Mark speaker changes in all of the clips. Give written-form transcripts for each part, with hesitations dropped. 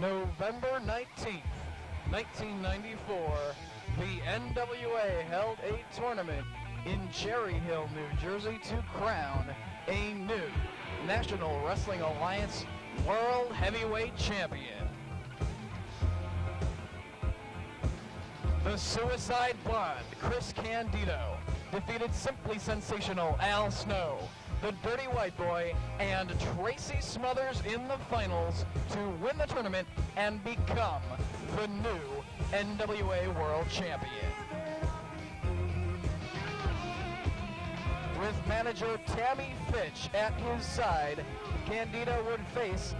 Speaker 1: November 19th, 1994, the NWA held a tournament in Cherry Hill, New Jersey to crown a new National Wrestling Alliance World Heavyweight Champion. The Suicide Blonde, Chris Candido, defeated Simply Sensational Al Snow, the Dirty White Boy, and Tracy Smothers in the finals to win the tournament and become the new NWA World Champion. With manager Tammy Fitch at his side, Candido would face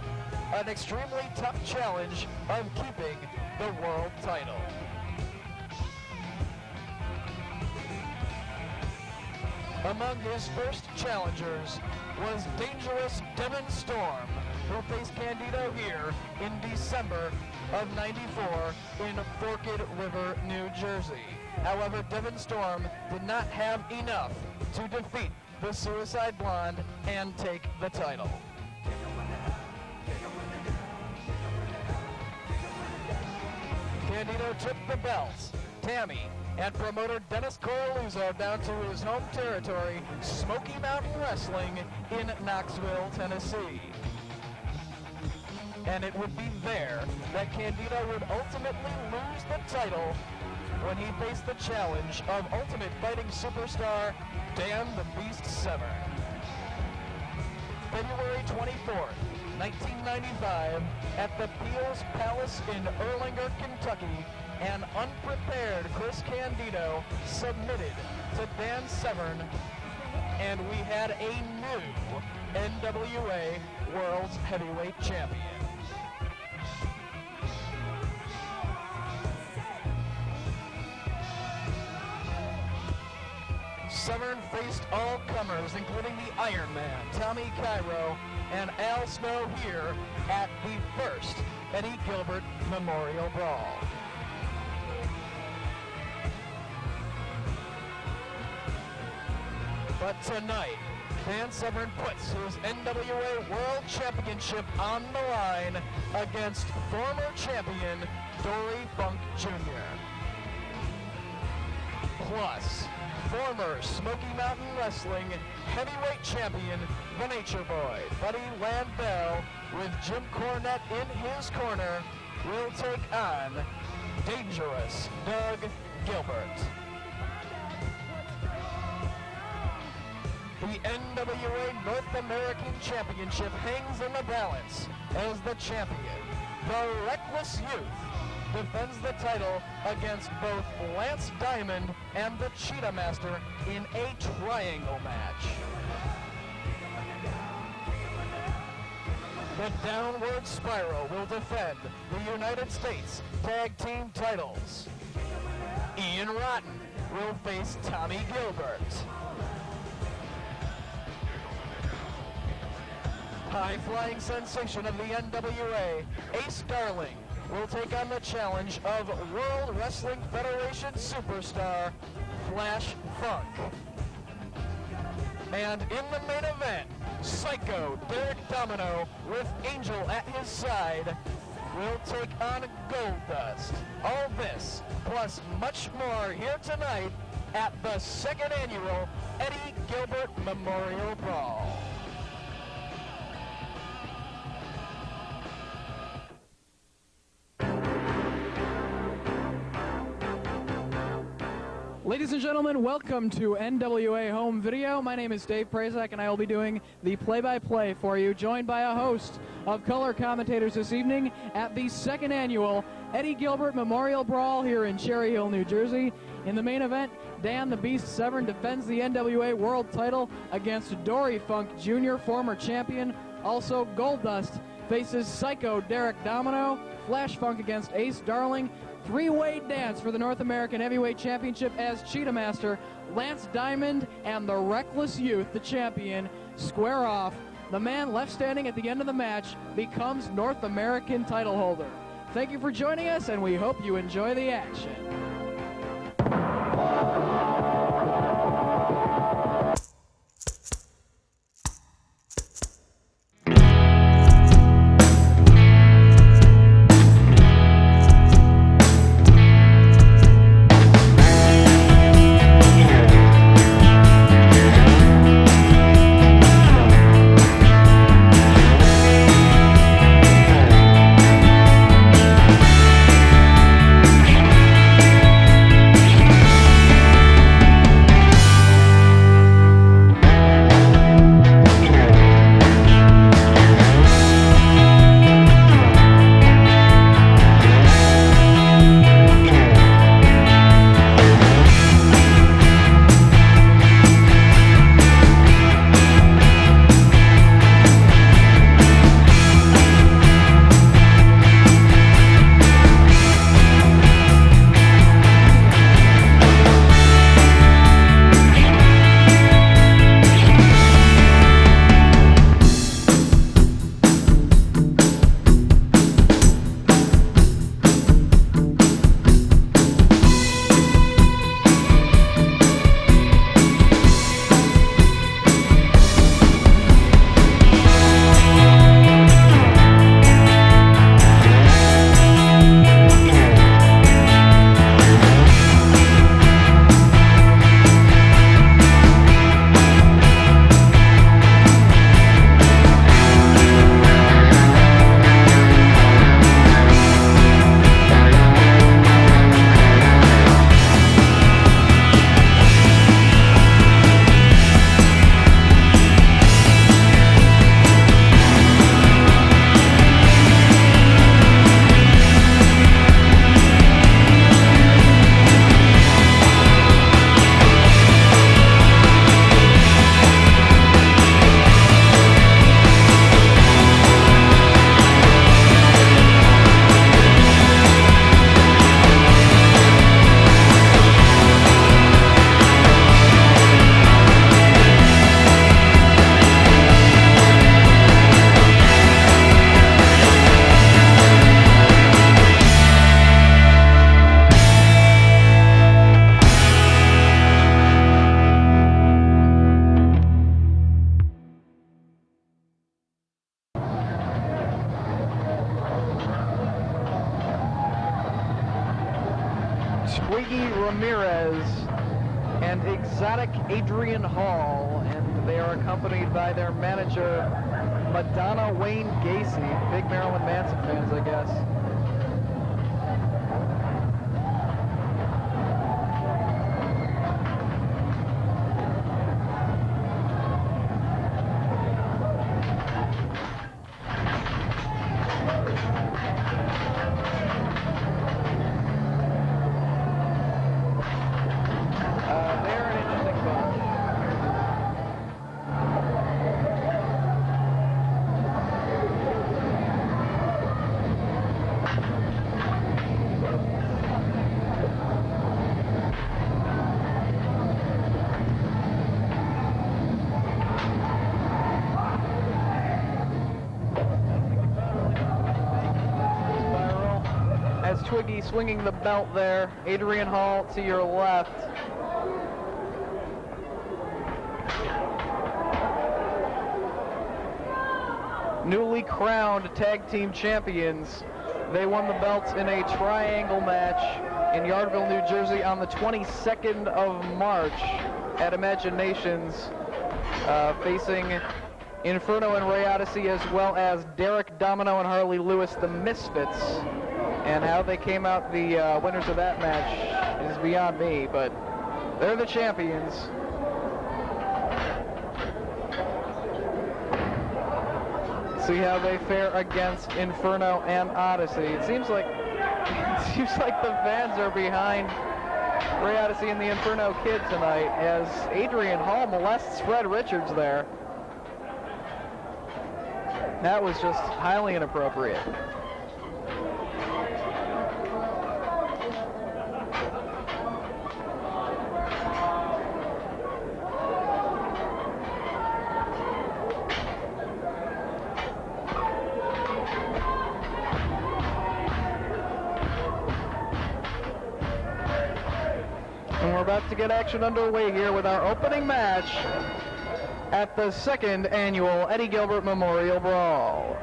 Speaker 1: an extremely tough challenge of keeping the world title. Among his first challengers was dangerous Devin Storm, who faced Candido here in December of '94 in Forked River, New Jersey. However, Devin Storm did not have enough to defeat the Suicide Blonde and take the title. Candido took the belts. Tammy and promoter Dennis Coraluzzo down to his home territory, Smoky Mountain Wrestling in Knoxville, Tennessee. And it would be there that Candido would ultimately lose the title when he faced the challenge of Ultimate Fighting superstar Dan the Beast Severn. February 24th, 1995, at the Peels Palace in Erlanger, Kentucky, an unprepared Chris Candido submitted to Dan Severn, and we had a new NWA World's Heavyweight Champion. Severn faced all comers, including the Iron Man, Tommy Cairo, and Al Snow here at the first Eddie Gilbert Memorial Brawl. But tonight, Dan Severn puts his NWA World Championship on the line against former champion Dory Funk Jr. Plus, former Smoky Mountain Wrestling heavyweight champion, the Nature Boy, Buddy Landell, with Jim Cornette in his corner, will take on Dangerous Doug Gilbert. The NWA North American Championship hangs in the balance as the champion, the Reckless Youth, defends the title against both Lance Diamond and the Cheetah Master in a triangle match. The Downward Spiral will defend the United States Tag Team titles. Ian Rotten will face Tommy Gilbert. High-flying sensation of the NWA, Ace Darling, will take on the challenge of World Wrestling Federation superstar Flash Funk. And in the main event, Psycho Derek Domino, with Angel at his side, will take on Goldust. All this, plus much more, here tonight at the second annual Eddie Gilbert Memorial Brawl.
Speaker 2: Ladies and gentlemen, welcome to NWA Home Video. My name is Dave Prazak, and I will be doing the play-by-play for you, joined by a host of color commentators this evening at the second annual Eddie Gilbert Memorial Brawl here in Cherry Hill, New Jersey. In the main event, Dan the Beast Severn defends the NWA World title against Dory Funk Jr., former champion. Also, Goldust faces Psycho Derek Domino. Flash Funk against Ace Darling. Three-way dance for the North American Heavyweight Championship as Cheetah Master, Lance Diamond, and the Reckless Youth, the champion, square off. The man left standing at the end of the match becomes North American title holder. Thank you for joining us, and we hope you enjoy the action. Twiggy Ramirez and exotic Adrian Hall, and they are accompanied by their manager, Madonna Wayne Gacy. Big Marilyn Manson fans, I guess. Twiggy swinging the belt there. Adrian Hall to your left. Newly crowned tag team champions. They won the belts in a triangle match in Yardville, New Jersey on the 22nd of March at Imaginations, facing Inferno and Ray Odyssey, as well as Derek Domino and Harley Lewis, the Misfits. And how they came out the winners of that match is beyond me, but they're the champions. See how they fare against Inferno and Odyssey. It seems like the fans are behind Ray Odyssey and the Inferno Kid tonight, as Adrian Hall molests Fred Richards there. That was just highly inappropriate. We're about to get action underway here with our opening match at the second annual Eddie Gilbert Memorial Brawl.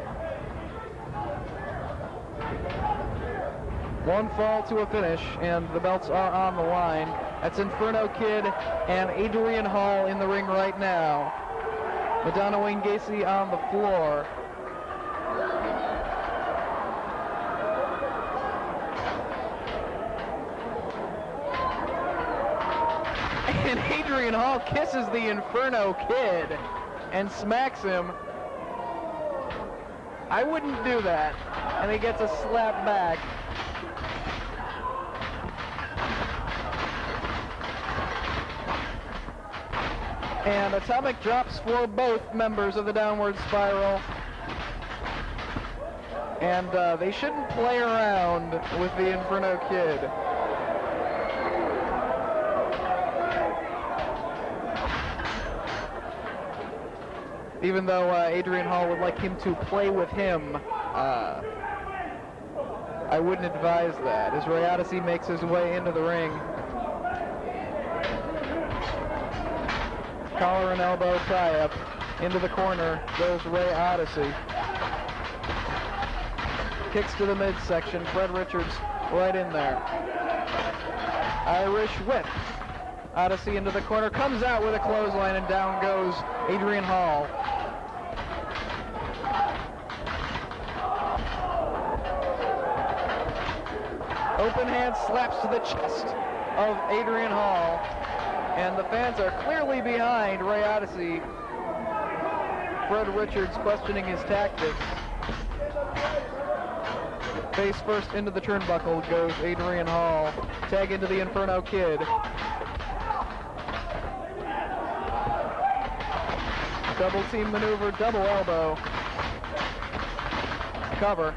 Speaker 2: One fall to a finish, and the belts are on the line. That's Inferno Kid and Adrian Hall in the ring right now. Madonna Wayne Gacy on the floor. And Adrian Hall kisses the Inferno Kid and smacks him. I wouldn't do that. And he gets a slap back. And atomic drops for both members of the Downward Spiral. And they shouldn't play around with the Inferno Kid. Even though Adrian Hall would like him to play with him, I wouldn't advise that, as Ray Odyssey makes his way into the ring. Collar and elbow tie-up. Into the corner goes Ray Odyssey. Kicks to the midsection. Fred Richards right in there. Irish whip. Odyssey into the corner, comes out with a clothesline, and down goes Adrian Hall. Open hand slaps to the chest of Adrian Hall, and the fans are clearly behind Ray Odyssey. Fred Richards questioning his tactics. Face first into the turnbuckle goes Adrian Hall. Tag into the Inferno Kid. Double team maneuver, double elbow. Cover.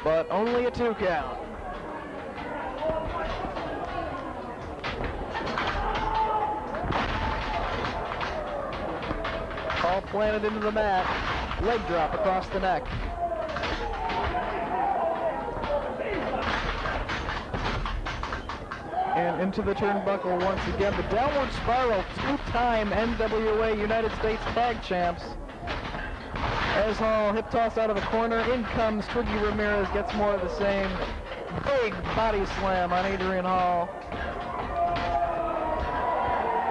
Speaker 2: But only a 2 count. All planted into the mat. Leg drop across the neck. And into the turnbuckle once again. The Downward Spiral, 2-time NWA United States Tag Champs. As Hall hip toss out of the corner, in comes Twiggy Ramirez, gets more of the same. Big body slam on Adrian Hall.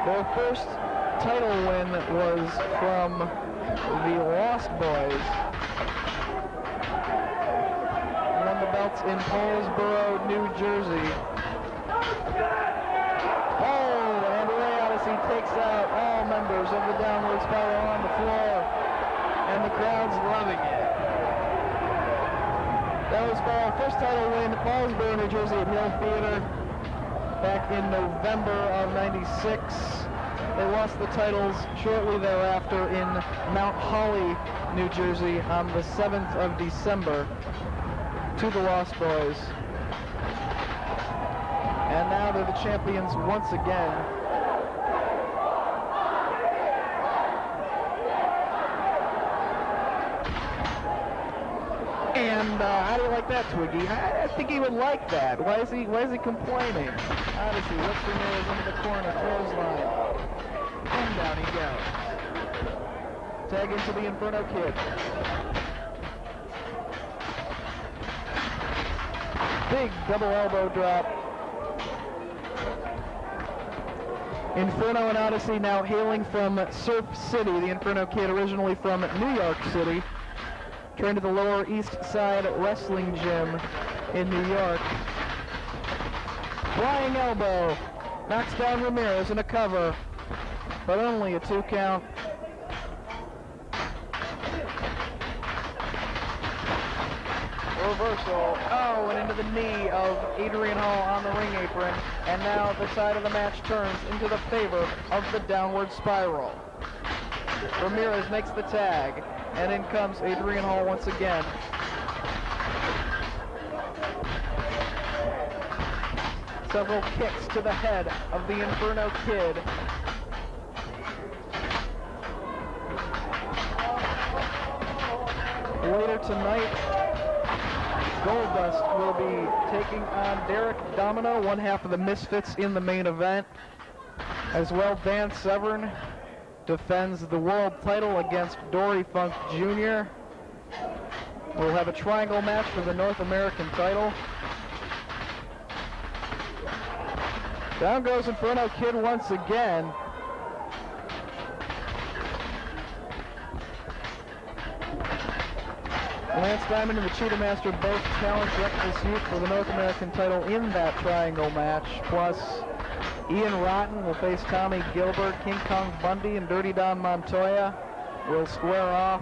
Speaker 2: Their first title win was from the Lost Boys. Won the belts in Paulsboro, New Jersey. Oh, and Ray Odyssey takes out all members of the Downward Spiral on the floor, and the crowd's loving it. That was Brawl, first title win, Paulsboro, New Jersey at Hill Theater back in November of '96. They lost the titles shortly thereafter in Mount Holly, New Jersey on the 7th of December to the Lost Boys. And now they're the champions once again. And how do you like that, Twiggy? I think he would like that. Why is he complaining? Odyssey lifts Ramirez into the corner, clothesline. And down he goes. Tag into the Inferno Kid. Big double elbow drop. Inferno and Odyssey now hailing from Surf City. The Inferno Kid originally from New York City. Trained at the Lower East Side Wrestling Gym in New York. Flying elbow. Knocks down Ramirez in a cover, but only a 2 count. Reversal. Oh, and into the knee of Adrian Hall on the ring apron. And now the side of the match turns into the favor of the Downward Spiral. Ramirez makes the tag, and in comes Adrian Hall once again. Several kicks to the head of the Inferno Kid. Later tonight, Goldust will be taking on Derek Domino, one half of the Misfits in the main event. As well, Dan Severn defends the world title against Dory Funk Jr. We'll have a triangle match for the North American title. Down goes Inferno Kid once again. Lance Diamond and the Cheetah Master both challenge Reckless Youth for the North American title in that triangle match. Plus, Ian Rotten will face Tommy Gilbert, King Kong Bundy, and Dirty Don Montoya will square off.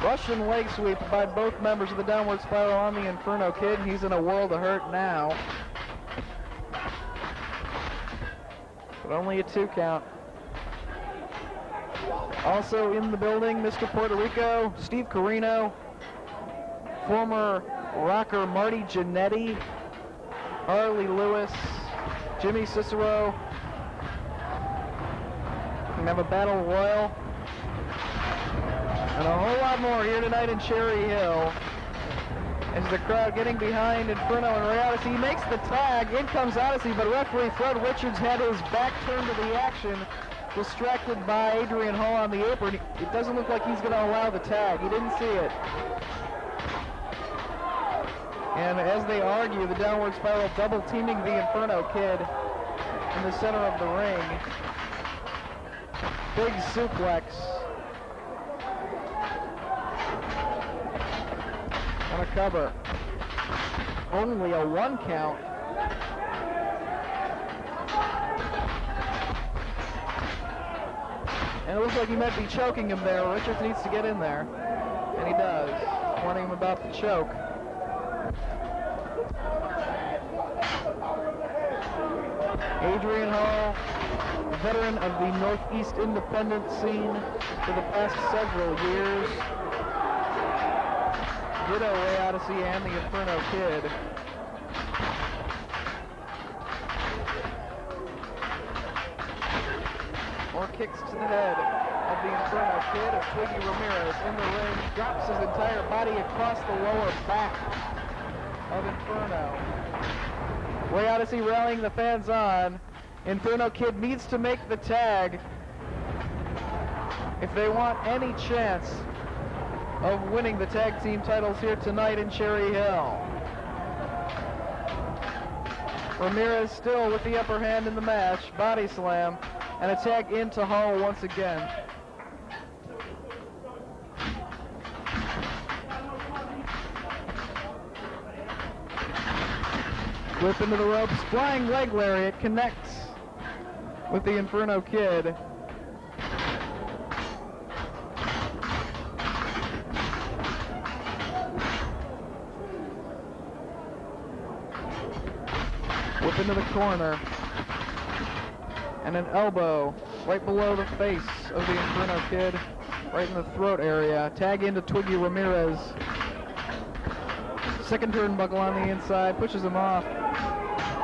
Speaker 2: Russian leg sweep by both members of the Downward Spiral on the Inferno Kid. He's in a world of hurt now. But only a 2 count. Also in the building, Mr. Puerto Rico, Steve Carino, former rocker Marty Jannetty, Harley Lewis, Jimmy Cicero. We have a battle royal. And a whole lot more here tonight in Cherry Hill. As the crowd getting behind Inferno and Ray Odyssey. He makes the tag. In comes Odyssey, but referee Fred Richards had his back turned to the action, distracted by Adrian Hall on the apron. It doesn't look like he's going to allow the tag. He didn't see it. And as they argue, the Downward Spiral double teaming the Inferno Kid in the center of the ring. Big suplex. On a cover. Only a 1 count. And it looks like he might be choking him there. Richards needs to get in there. And he does. Warning him about the choke. Adrian Hall, veteran of the Northeast independent scene for the past several years. Ditto Ray Odyssey and the Inferno Kid. More kicks to the head of the Inferno Kid as Twiggy Ramirez in the ring drops his entire body across the lower back of Inferno. Ray Odyssey rallying the fans on. Inferno Kid needs to make the tag if they want any chance of winning the tag team titles here tonight in Cherry Hill. Ramirez still with the upper hand in the match. Body slam and a tag into Hall once again. Whip into the ropes, flying leg lariat, connects with the Inferno Kid. Whip into the corner. And an elbow right below the face of the Inferno Kid, right in the throat area. Tag into Twiggy Ramirez. Second turnbuckle on the inside, pushes him off.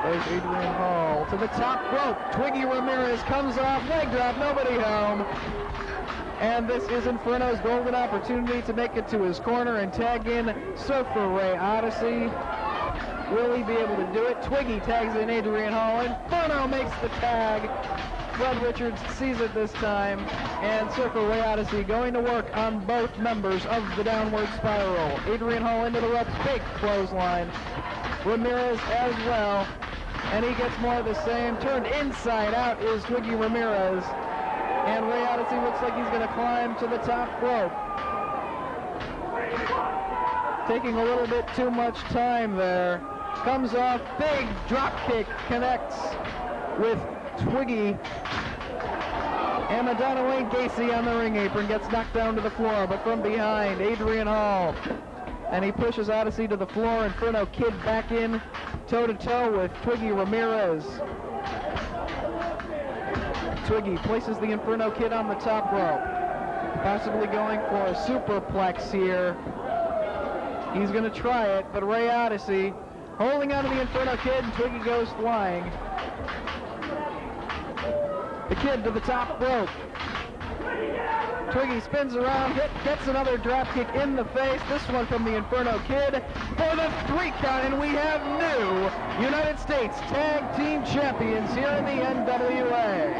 Speaker 2: There's Adrian Hall to the top rope. Twiggy Ramirez comes off, leg drop, nobody home. And this is Inferno's golden opportunity to make it to his corner and tag in Surfer Ray Odyssey. Will he be able to do it? Twiggy tags in Adrian Hall. Inferno makes the tag. Fred Richards sees it this time. And Surfer Ray Odyssey going to work on both members of the downward spiral. Adrian Hall into the ropes, big clothesline. Ramirez as well. And he gets more of the same. Turned inside out is Twiggy Ramirez. And Ray Odyssey looks like he's going to climb to the top rope. Taking a little bit too much time there. Comes off, big drop kick, connects with Twiggy. And Madonna Wayne Gacy on the ring apron gets knocked down to the floor, but from behind, Adrian Hall. And he pushes Odyssey to the floor. Inferno Kid back in, toe-to-toe with Twiggy Ramirez. Twiggy places the Inferno Kid on the top rope. Possibly going for a superplex here. He's going to try it, but Ray Odyssey holding on to the Inferno Kid, and Twiggy goes flying. The Kid to the top rope. Twiggy spins around, gets another drop kick in the face. This one from the Inferno Kid for the 3 count, and we have new United States Tag Team Champions here in the NWA.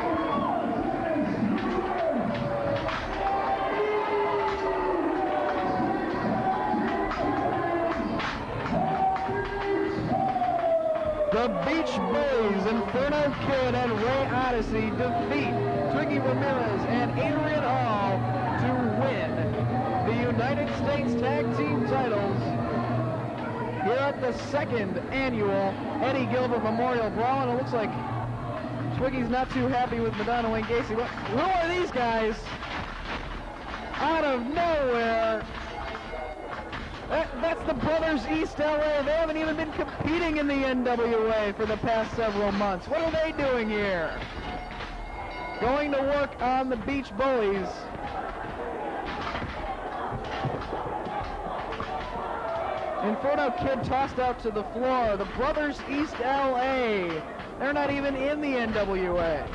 Speaker 2: The Beach Boys, Inferno Kid and Ray Odyssey defeat Twiggy Ramirez and Adrian Hall to win the United States Tag Team titles here at the 2nd annual Eddie Gilbert Memorial Brawl. And it looks like Twiggy's not too happy with Madonna Wayne Gacy. Who are these guys? Out of nowhere. That's the Brothers East LA. They haven't even been competing in the NWA for the past several months. What are they doing here? Going to work on the Beach Bullies. Inferno Kid tossed out to the floor. The Brothers East LA. They're not even in the NWA.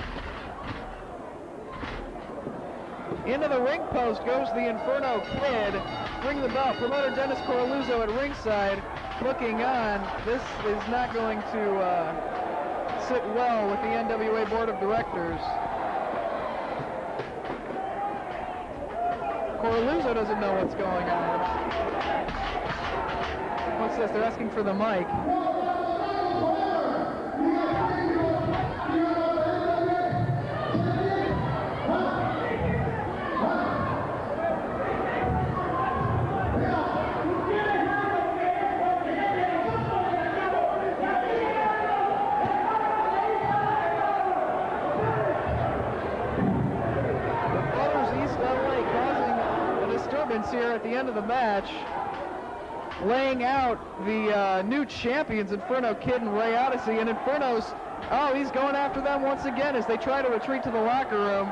Speaker 2: Into the ring post goes the Inferno Kid. Ring the bell. Promoter Dennis Corluzzo at ringside looking on. This is not going to sit well with the NWA Board of Directors. Corluzzo doesn't know what's going on. What's this? They're asking for the mic. Here at the end of the match, laying out the new champions, Inferno Kid and Ray Odyssey, and Inferno's, he's going after them once again as they try to retreat to the locker room.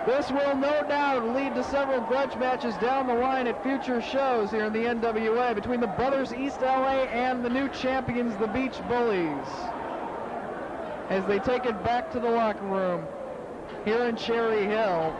Speaker 2: This will no doubt lead to several grudge matches down the line at future shows here in the NWA between the Brothers East LA and the new champions, the Beach Bullies, as they take it back to the locker room here in Cherry Hill.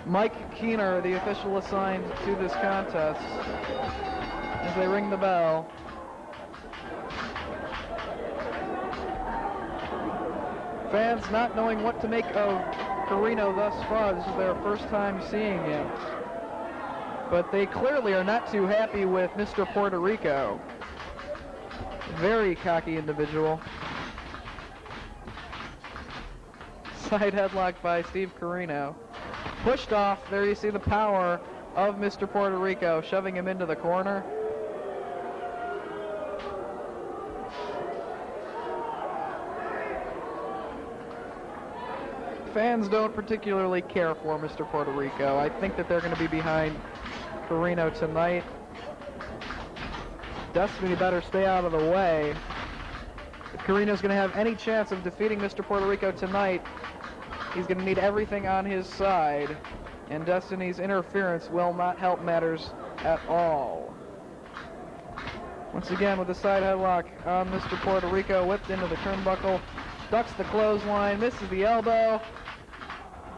Speaker 2: Mike Keener, the official assigned to this contest, as they ring the bell. Fans not knowing what to make of Carino thus far. This is their first time seeing him. But they clearly are not too happy with Mr. Puerto Rico. Very cocky individual. Side headlock by Steve Carino. Pushed off. There you see the power of Mr. Puerto Rico, shoving him into the corner. Fans don't particularly care for Mr. Puerto Rico. I think that they're going to be behind Carino tonight. Destiny better stay out of the way. If Carino's going to have any chance of defeating Mr. Puerto Rico tonight, he's going to need everything on his side, and Destiny's interference will not help matters at all. Once again with the side headlock on Mr. Puerto Rico, whipped into the turnbuckle, ducks the clothesline, misses the elbow,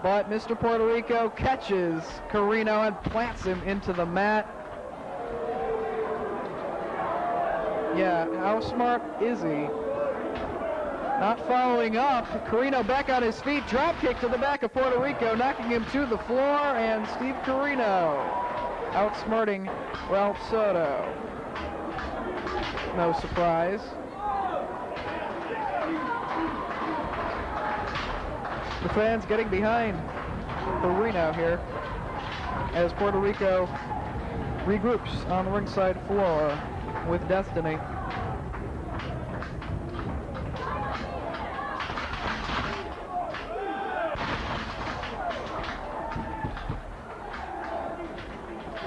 Speaker 2: but Mr. Puerto Rico catches Carino and plants him into the mat. Yeah, how smart is he? Not following up. Carino back on his feet. Drop kick to the back of Puerto Rico, knocking him to the floor, and Steve Carino outsmarting Ralph Soto. No surprise. The fans getting behind Carino here as Puerto Rico regroups on the ringside floor with Destiny.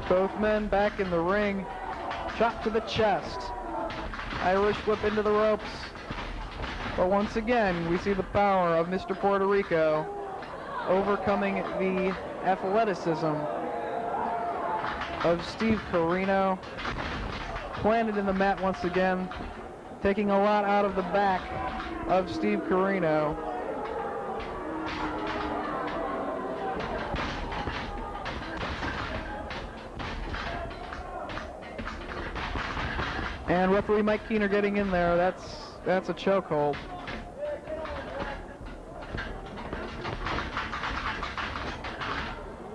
Speaker 2: Both men back in the ring. Chop to the chest. Irish whip into the ropes. But once again, we see the power of Mr. Puerto Rico overcoming the athleticism of Steve Carino. Planted in the mat once again, taking a lot out of the back of Steve Carino. And referee Mike Keener getting in there. That's a chokehold.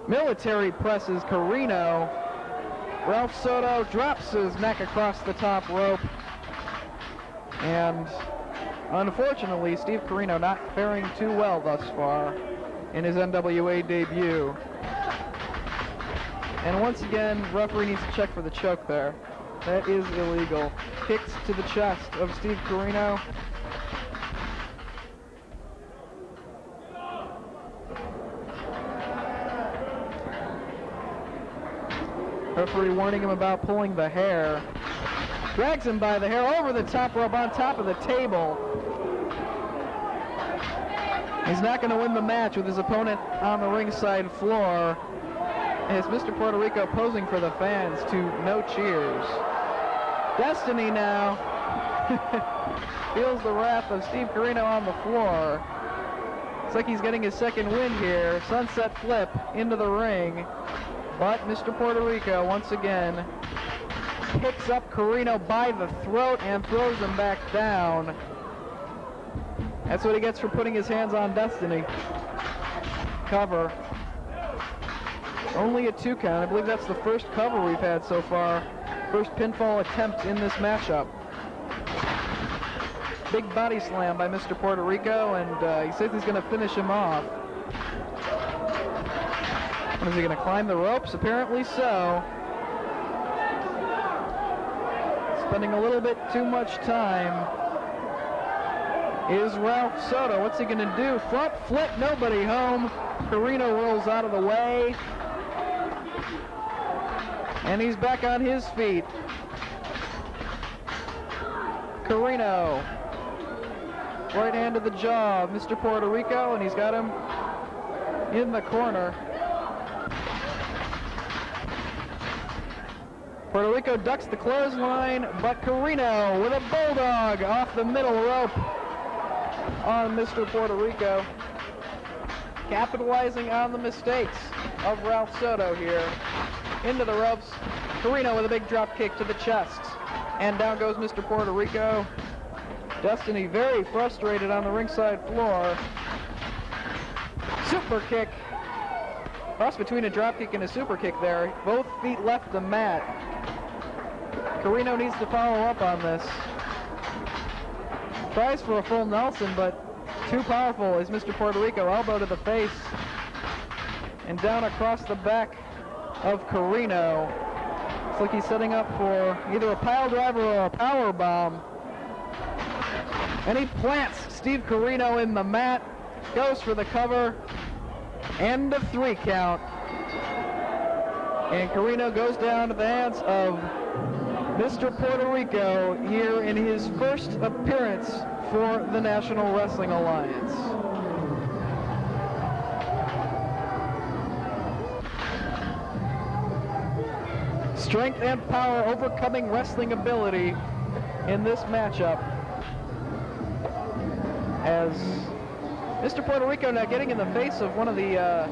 Speaker 2: Military presses Carino. Ralph Soto drops his neck across the top rope. And unfortunately, Steve Carino not faring too well thus far in his NWA debut. And once again, referee needs to check for the choke there. That is illegal. Kicks to the chest of Steve Carino. Referee warning him about pulling the hair. Drags him by the hair over the top rope on top of the table. He's not going to win the match with his opponent on the ringside floor. As Mr. Puerto Rico posing for the fans to no cheers. Destiny now feels the wrath of Steve Carino on the floor. It's like he's getting his second win here. Sunset flip into the ring. But Mr. Puerto Rico once again picks up Carino by the throat and throws him back down. That's what he gets for putting his hands on Destiny. Cover. Only a 2 count. I believe that's the first cover we've had so far. First pinfall attempt in this matchup. Big body slam by Mr. Puerto Rico, and he says he's going to finish him off. Is he going to climb the ropes? Apparently so. Spending a little bit too much time is Ralph Soto. What's he going to do? Front flip, nobody home. Carino rolls out of the way. And he's back on his feet. Carino. Right hand to the jaw of Mr. Puerto Rico, and he's got him in the corner. Puerto Rico ducks the clothesline, but Carino with a bulldog off the middle rope on Mr. Puerto Rico. Capitalizing on the mistakes of Ralph Soto here. Into the ropes. Carino with a big drop kick to the chest. And down goes Mr. Puerto Rico. Destiny very frustrated on the ringside floor. Super kick. Cross between a drop kick and a super kick there. Both feet left the mat. Carino needs to follow up on this. Tries for a full Nelson, but too powerful as Mr. Puerto Rico. Elbow to the face. And down across the back of Carino. Looks like he's setting up for either a pile driver or a power bomb. And he plants Steve Carino in the mat. Goes for the cover. And a 3 count. And Carino goes down to the hands of Mr. Puerto Rico here in his first appearance for the National Wrestling Alliance. Strength and power overcoming wrestling ability in this matchup. As Mr. Puerto Rico now getting in the face of one of the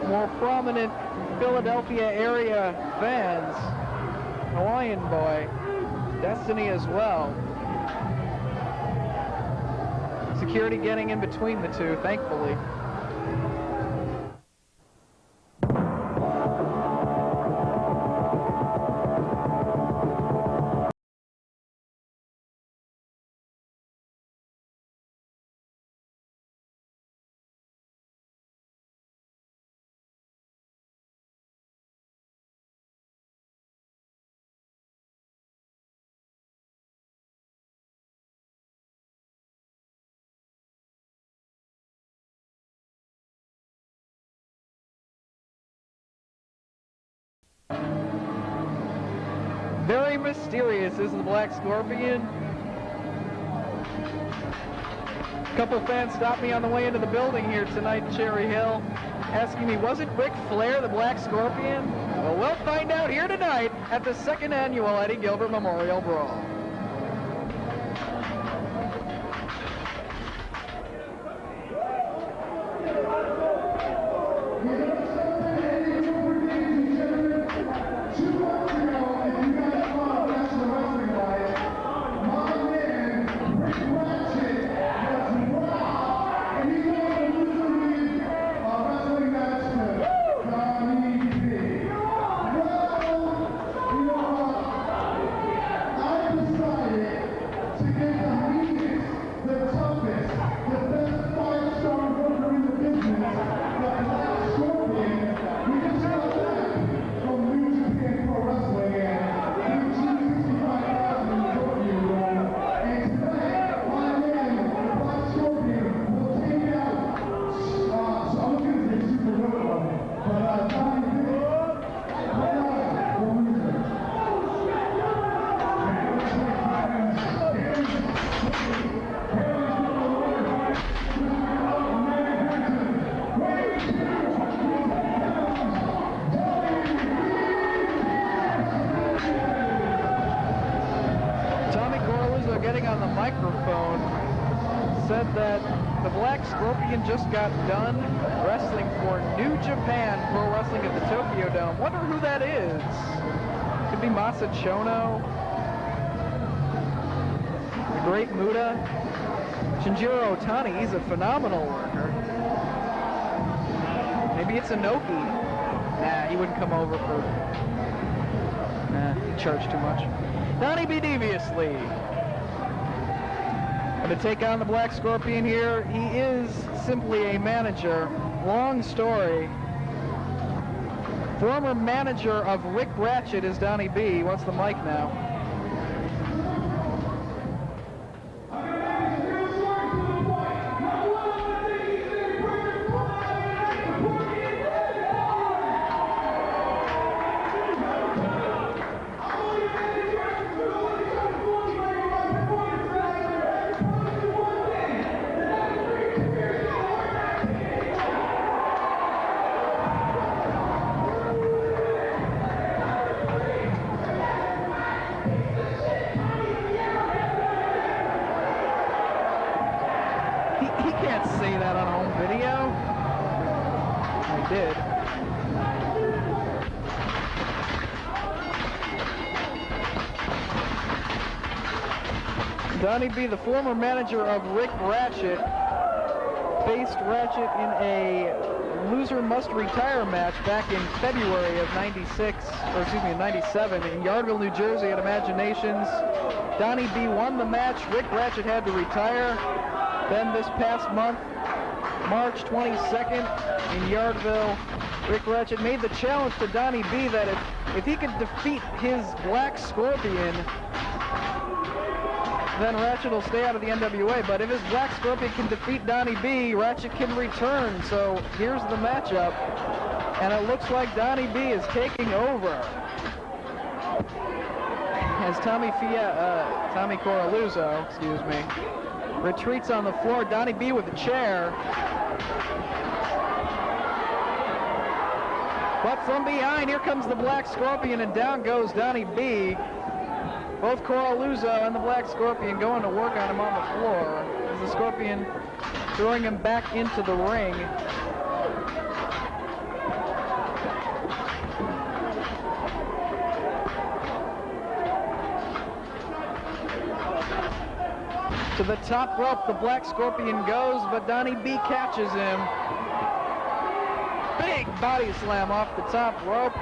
Speaker 2: more prominent Philadelphia area fans, Hawaiian boy, Destiny as well. Security getting in between the two, thankfully. Very mysterious is the Black Scorpion. A couple fans stopped me on the way into the building here tonight in Cherry Hill, asking me, wasn't Ric Flair the Black Scorpion? Well, we'll find out here tonight at the 2nd annual Eddie Gilbert Memorial Brawl. Said that the Black Scorpion just got done wrestling for New Japan Pro Wrestling at the Tokyo Dome. Wonder who that is. Could be Masa Chono, the Great Muta, Shinjiro Otani. He's a phenomenal worker. Maybe it's Inoki. Nah, he wouldn't come over for. Nah, he'd charge too much. Donnie B. Deviously. Going to take on the Black Scorpion here. He is simply a manager. Long story. Former manager of Rick Ratchet is Donnie B. He wants the mic now. did. Donnie B, the former manager of Rick Ratchet, faced Ratchet in a loser must retire match back in February of 97 in Yardville, New Jersey at Imaginations. Donnie B won the match. Rick Ratchet had to retire. Then this past month, March 22nd in Yardville, Rick Ratchet made the challenge to Donnie B that if he could defeat his Black Scorpion, then Ratchet will stay out of the NWA. But if his Black Scorpion can defeat Donnie B, Ratchet can return. So here's the matchup, and it looks like Donnie B is taking over. As Tommy Coraluzzo, retreats on the floor. Donnie B with a chair. But from behind, here comes the Black Scorpion, and down goes Donnie B. Both Coraluzzo and the Black Scorpion going to work on him on the floor, as the Scorpion throwing him back into the ring. To the top rope, the Black Scorpion goes, but Donnie B catches him. Big body slam off the top rope.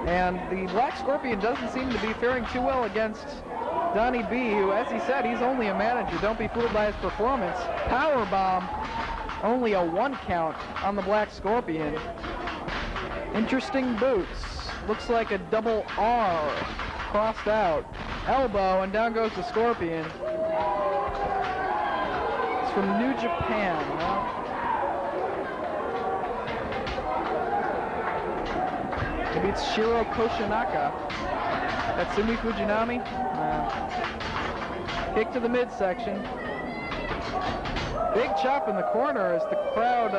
Speaker 2: And the Black Scorpion doesn't seem to be faring too well against Donnie B, who, as he said, he's only a manager. Don't be fooled by his performance. Powerbomb, only a 1 count on the Black Scorpion. Interesting boots. Looks like a double R crossed out. Elbow, and down goes the Scorpion. It's from New Japan, huh? Maybe it's Shiro Koshinaka. Tatsumi Fujinami? Kick to the midsection. Big chop in the corner as the crowd,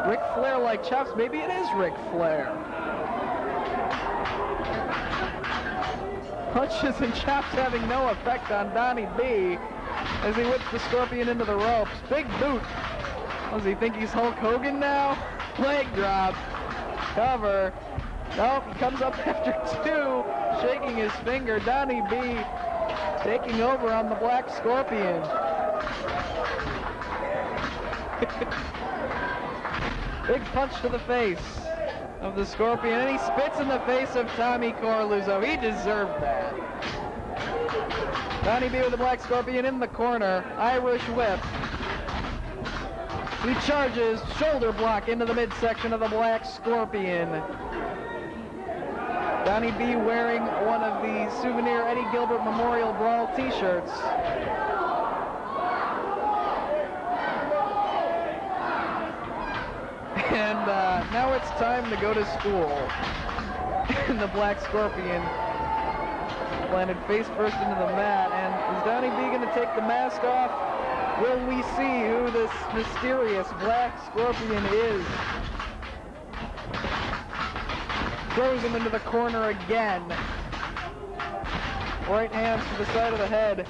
Speaker 2: Ric Flair-like chops. Maybe it is Ric Flair. Punches and chops having no effect on Donnie B as he whips the Scorpion into the ropes. Big boot. Does he think he's Hulk Hogan now? Leg drop. Cover. Nope, he comes up after 2, shaking his finger. Donnie B taking over on the Black Scorpion. Big punch to the face of the Scorpion, and he spits in the face of Tommy Coraluzzo. He deserved that. Donnie B with the Black Scorpion in the corner. Irish whip. He charges, shoulder block into the midsection of the Black Scorpion. Donnie B wearing one of the souvenir Eddie Gilbert Memorial Brawl t-shirts. And now it's time to go to school. And the Black Scorpion landed face first into the mat. And is Donnie B going to take the mask off? Will we see who this mysterious Black Scorpion is? Throws him into the corner again. Right hands to the side of the head.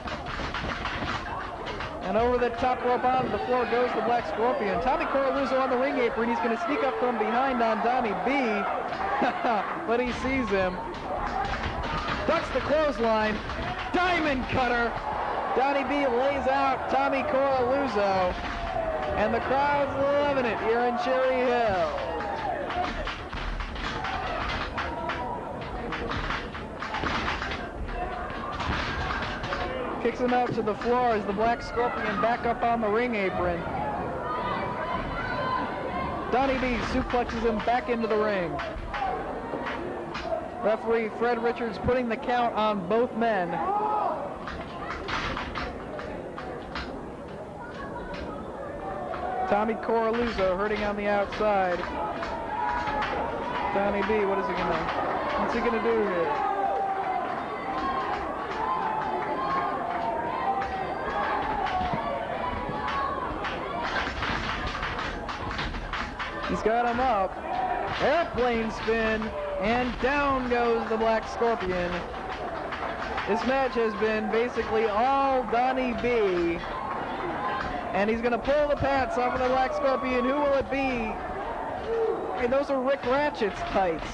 Speaker 2: And over the top rope onto the floor goes the Black Scorpion. Tommy Coraluzzo on the ring apron. He's going to sneak up from behind on Donnie B. But he sees him. Ducks the clothesline. Diamond cutter. Donnie B lays out Tommy Coraluzzo. And the crowd's loving it here in Cherry Hill. Kicks him out to the floor as the Black Scorpion back up on the ring apron. Donnie B suplexes him back into the ring. Referee Fred Richards putting the count on both men. Tommy Coraluzzo hurting on the outside. Donnie B, what's he gonna do here? He's got him up. Airplane spin, and down goes the Black Scorpion. This match has been basically all Donnie B. And he's going to pull the pants off of the Black Scorpion. Who will it be? Hey, those are Rick Ratchet's tights.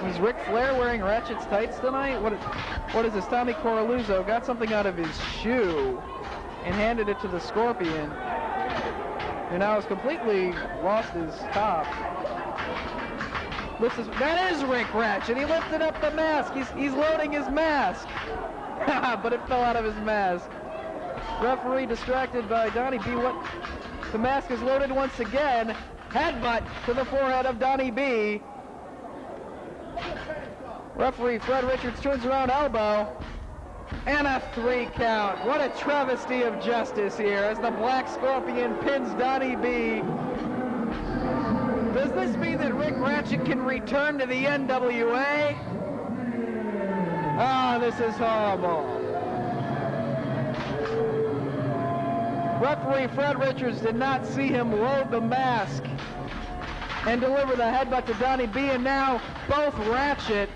Speaker 2: Is Ric Flair wearing Ratchet's tights tonight? What is this? Tommy Coraluzzo got something out of his shoe and handed it to the Scorpion, who now has completely lost his top. That is Rick Ratchet. He lifted up the mask. He's loading his mask. But it fell out of his mask. Referee distracted by Donnie B. The mask is loaded once again. Headbutt to the forehead of Donnie B. Referee Fred Richards turns around, elbow, and a 3 count. What a travesty of justice here as the Black Scorpion pins Donnie B. Does this mean that Rick Ratchet can return to the NWA? Ah, this is horrible. Referee Fred Richards did not see him load the mask and deliver the headbutt to Donnie B, and now both Ratchet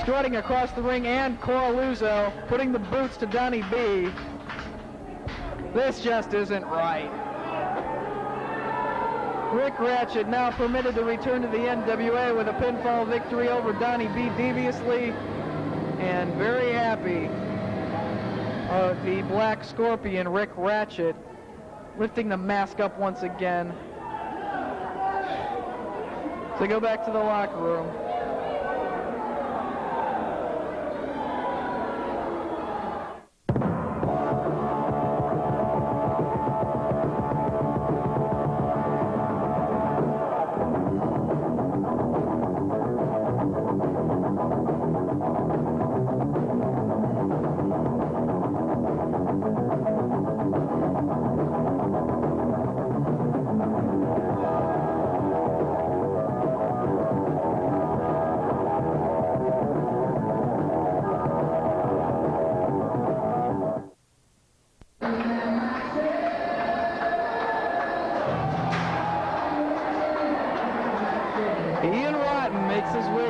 Speaker 2: strutting across the ring and Coraluzzo putting the boots to Donnie B. This just isn't right. Rick Ratchet now permitted to return to the NWA with a pinfall victory over Donnie B deviously, and very happy. The Black Scorpion, Rick Ratchet, lifting the mask up once again. So go back to the locker room.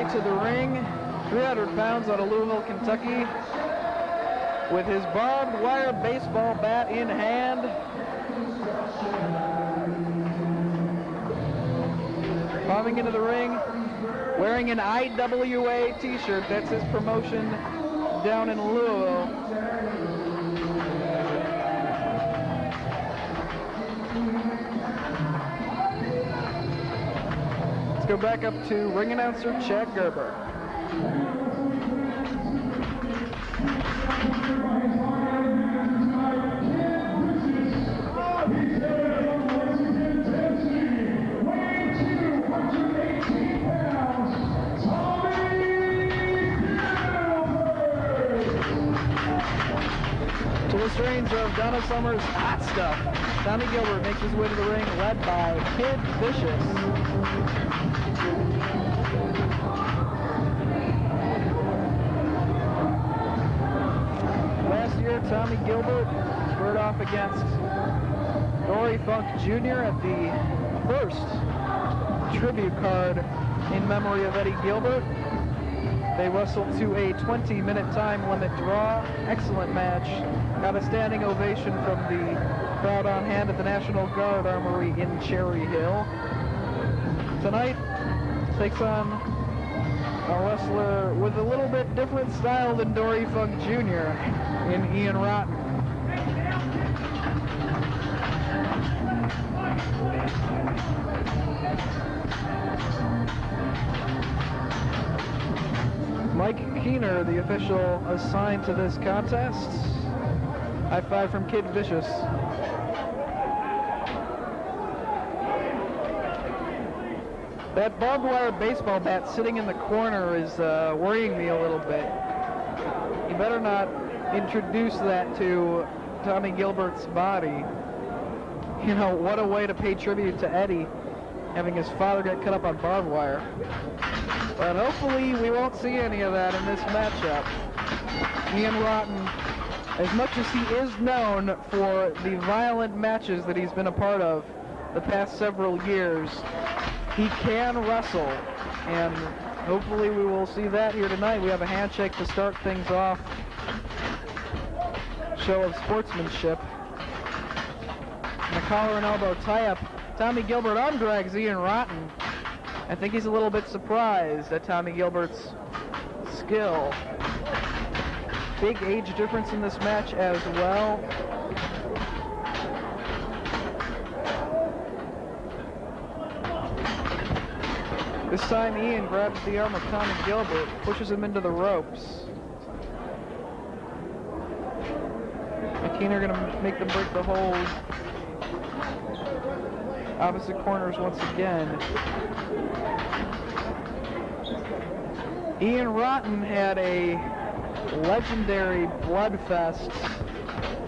Speaker 2: To the ring, 300 pounds out of Louisville, Kentucky, with his barbed wire baseball bat in hand. Coming into the ring, wearing an IWA t-shirt. That's his promotion down in Louisville. Go back up to ring announcer Chad Gilbert. To the strains of Donna Summer's Hot Stuff, Tommy Gilbert makes his way to the ring, led by Kid Vicious. Last year, Tommy Gilbert squared off against Dory Funk Jr. at the first tribute card in memory of Eddie Gilbert. They wrestled to a 20-minute time limit draw. Excellent match. Got a standing ovation from the crowd on hand at the National Guard Armory in Cherry Hill. Tonight takes on a wrestler with a little bit different style than Dory Funk Jr. in Ian Rotten. Mike Keener, the official assigned to this contest. High five from Kid Vicious. That barbed wire baseball bat sitting in the corner is worrying me a little bit. You better not introduce that to Tommy Gilbert's body. You know, what a way to pay tribute to Eddie, having his father get cut up on barbed wire. But hopefully we won't see any of that in this matchup. Ian Rotten, as much as he is known for the violent matches that he's been a part of the past several years, he can wrestle, and hopefully we will see that here tonight. We have a handshake to start things off. show of sportsmanship. And a collar and elbow tie-up. Tommy Gilbert arm drags Ian Rotten. I think he's a little bit surprised at Tommy Gilbert's skill. Big age difference in this match as well. This time Ian grabs the arm of Tommy Gilbert, pushes him into the ropes. McKeener gonna make them break the hold. Opposite corners once again. Ian Rotten had a legendary bloodfest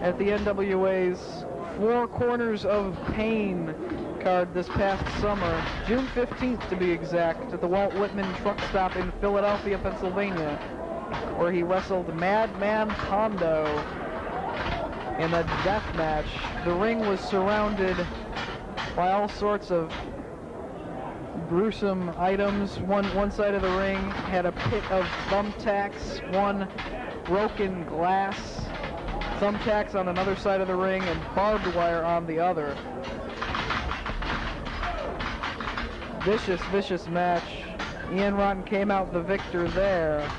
Speaker 2: at the NWA's Four Corners of Pain card this past summer, June 15th to be exact, at the Walt Whitman truck stop in Philadelphia, Pennsylvania, where he wrestled Madman Pondo in a death match. The ring was surrounded by all sorts of gruesome items. One side of the ring had a pit of thumbtacks, one broken glass, thumbtacks on another side of the ring, and barbed wire on the other. Vicious, vicious match. Ian Rotten came out the victor there.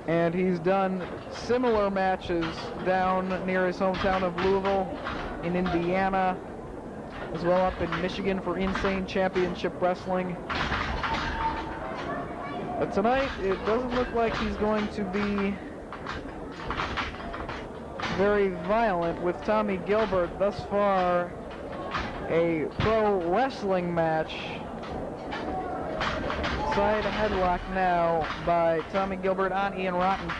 Speaker 2: And he's done similar matches down near his hometown of Louisville, in Indiana, as well up in Michigan for Insane Championship Wrestling. But tonight, it doesn't look like he's going to be very violent with Tommy Gilbert. Thus far, a pro wrestling match. Side headlock now by Tommy Gilbert on Ian Rotten.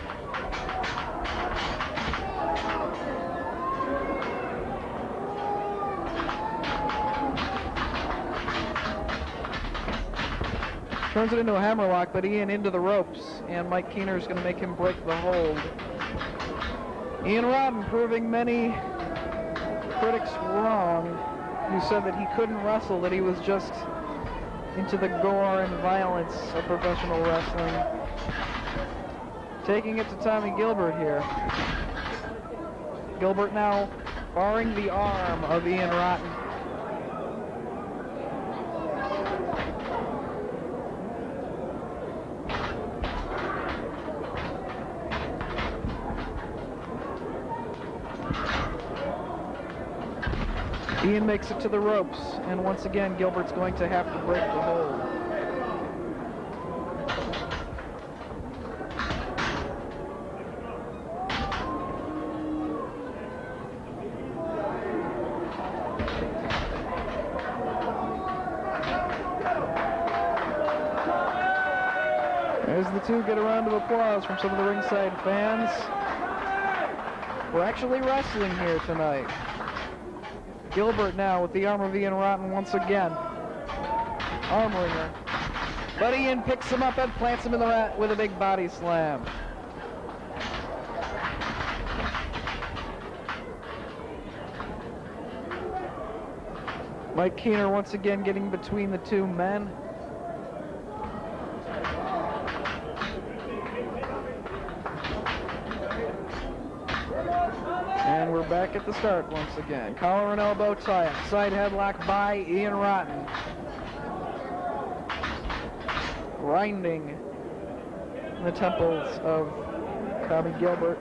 Speaker 2: Turns it into a hammerlock, but Ian into the ropes, and Mike Keener's going to make him break the hold. Ian Rotten proving many critics wrong, who said that he couldn't wrestle, that he was just into the gore and violence of professional wrestling. Taking it to Tommy Gilbert here. Gilbert now barring the arm of Ian Rotten. Ian makes it to the ropes, and once again, Gilbert's going to have to break the hold. As the two get a round of applause from some of the ringside fans. We're actually wrestling here tonight. Gilbert now with the arm of Ian Rotten once again. Arm wringer. But Ian picks him up and plants him in the mat with a big body slam. Mike Keener once again getting between the two men. And we're back at the start once again. Collar and elbow tie-up. Side headlock by Ian Rotten. Grinding in the temples of Tommy Gilbert.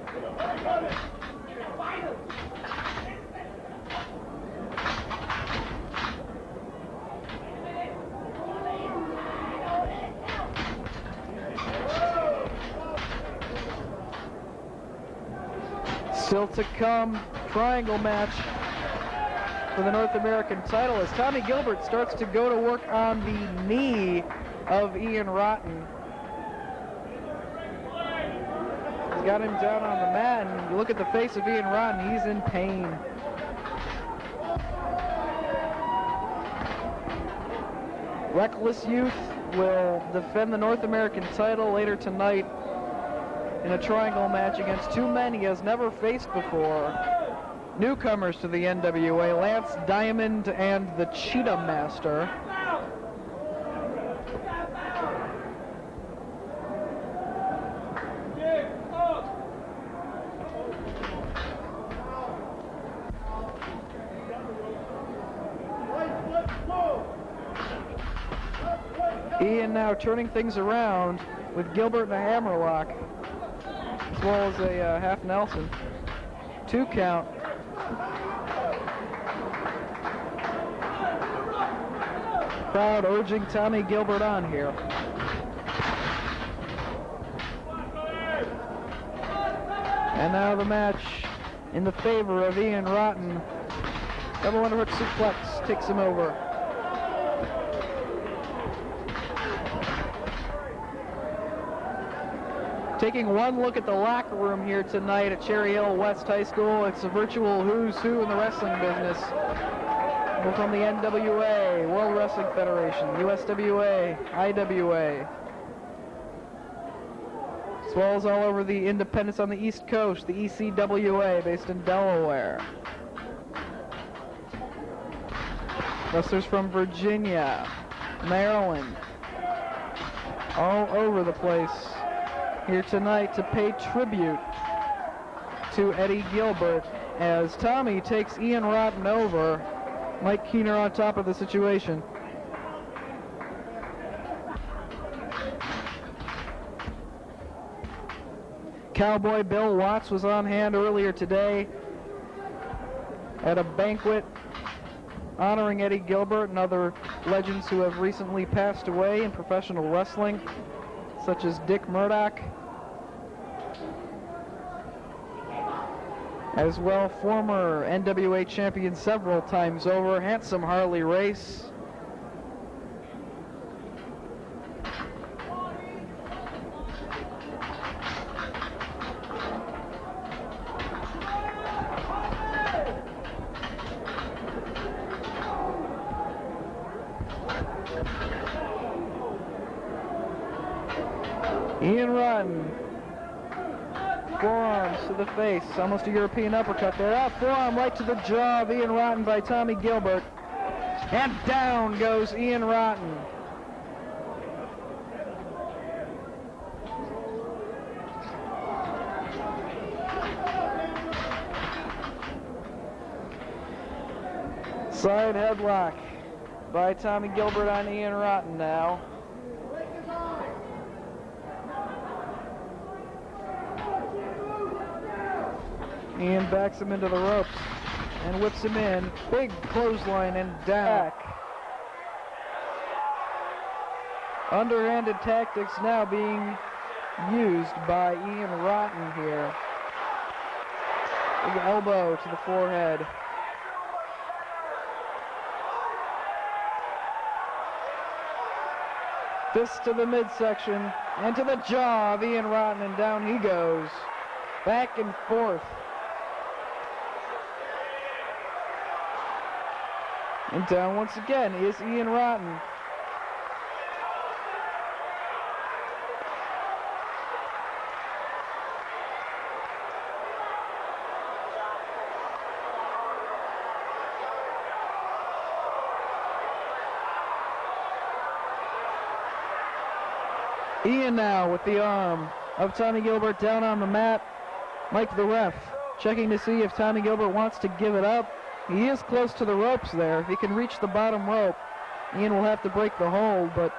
Speaker 2: Still to come, triangle match for the North American title as Tommy Gilbert starts to go to work on the knee of Ian Rotten. He's got him down on the mat, and you look at the face of Ian Rotten, he's in pain. Reckless Youth will defend the North American title later tonight in a triangle match against two men he has never faced before. Newcomers to the NWA, Lance Diamond and the Cheetah Master. Ian now turning things around with Gilbert and a hammerlock, as well as a half Nelson. 2 count. Crowd urging Tommy Gilbert on here. And now the match in the favor of Ian Rotten. Double underhook suplex takes him over. Taking one look at the locker room here tonight at Cherry Hill West High School. It's a virtual who's who in the wrestling business. We're from the NWA, World Wrestling Federation, USWA, IWA, as well as all over the independents on the East Coast, the ECWA, based in Delaware. Wrestlers from Virginia, Maryland, all over the place here tonight to pay tribute to Eddie Gilbert as Tommy takes Ian Rotten over. Mike Keener on top of the situation. Cowboy Bill Watts was on hand earlier today at a banquet honoring Eddie Gilbert and other legends who have recently passed away in professional wrestling, such as Dick Murdoch, as well former NWA champion several times over, Handsome Harley Race. Ian Rotten, forearms to the face, almost a European uppercut there. Forearm right to the jaw of Ian Rotten by Tommy Gilbert. And down goes Ian Rotten. Side headlock by Tommy Gilbert on Ian Rotten now. Ian backs him into the ropes and whips him in. Big clothesline and down. Underhanded tactics now being used by Ian Rotten here. Big elbow to the forehead. Fist to the midsection and to the jaw of Ian Rotten, and down he goes. Back and forth. And down once again is Ian Rotten. Ian now with the arm of Tommy Gilbert down on the mat. Mike the ref checking to see if Tommy Gilbert wants to give it up. He is close to the ropes there. If he can reach the bottom rope, Ian will have to break the hold, but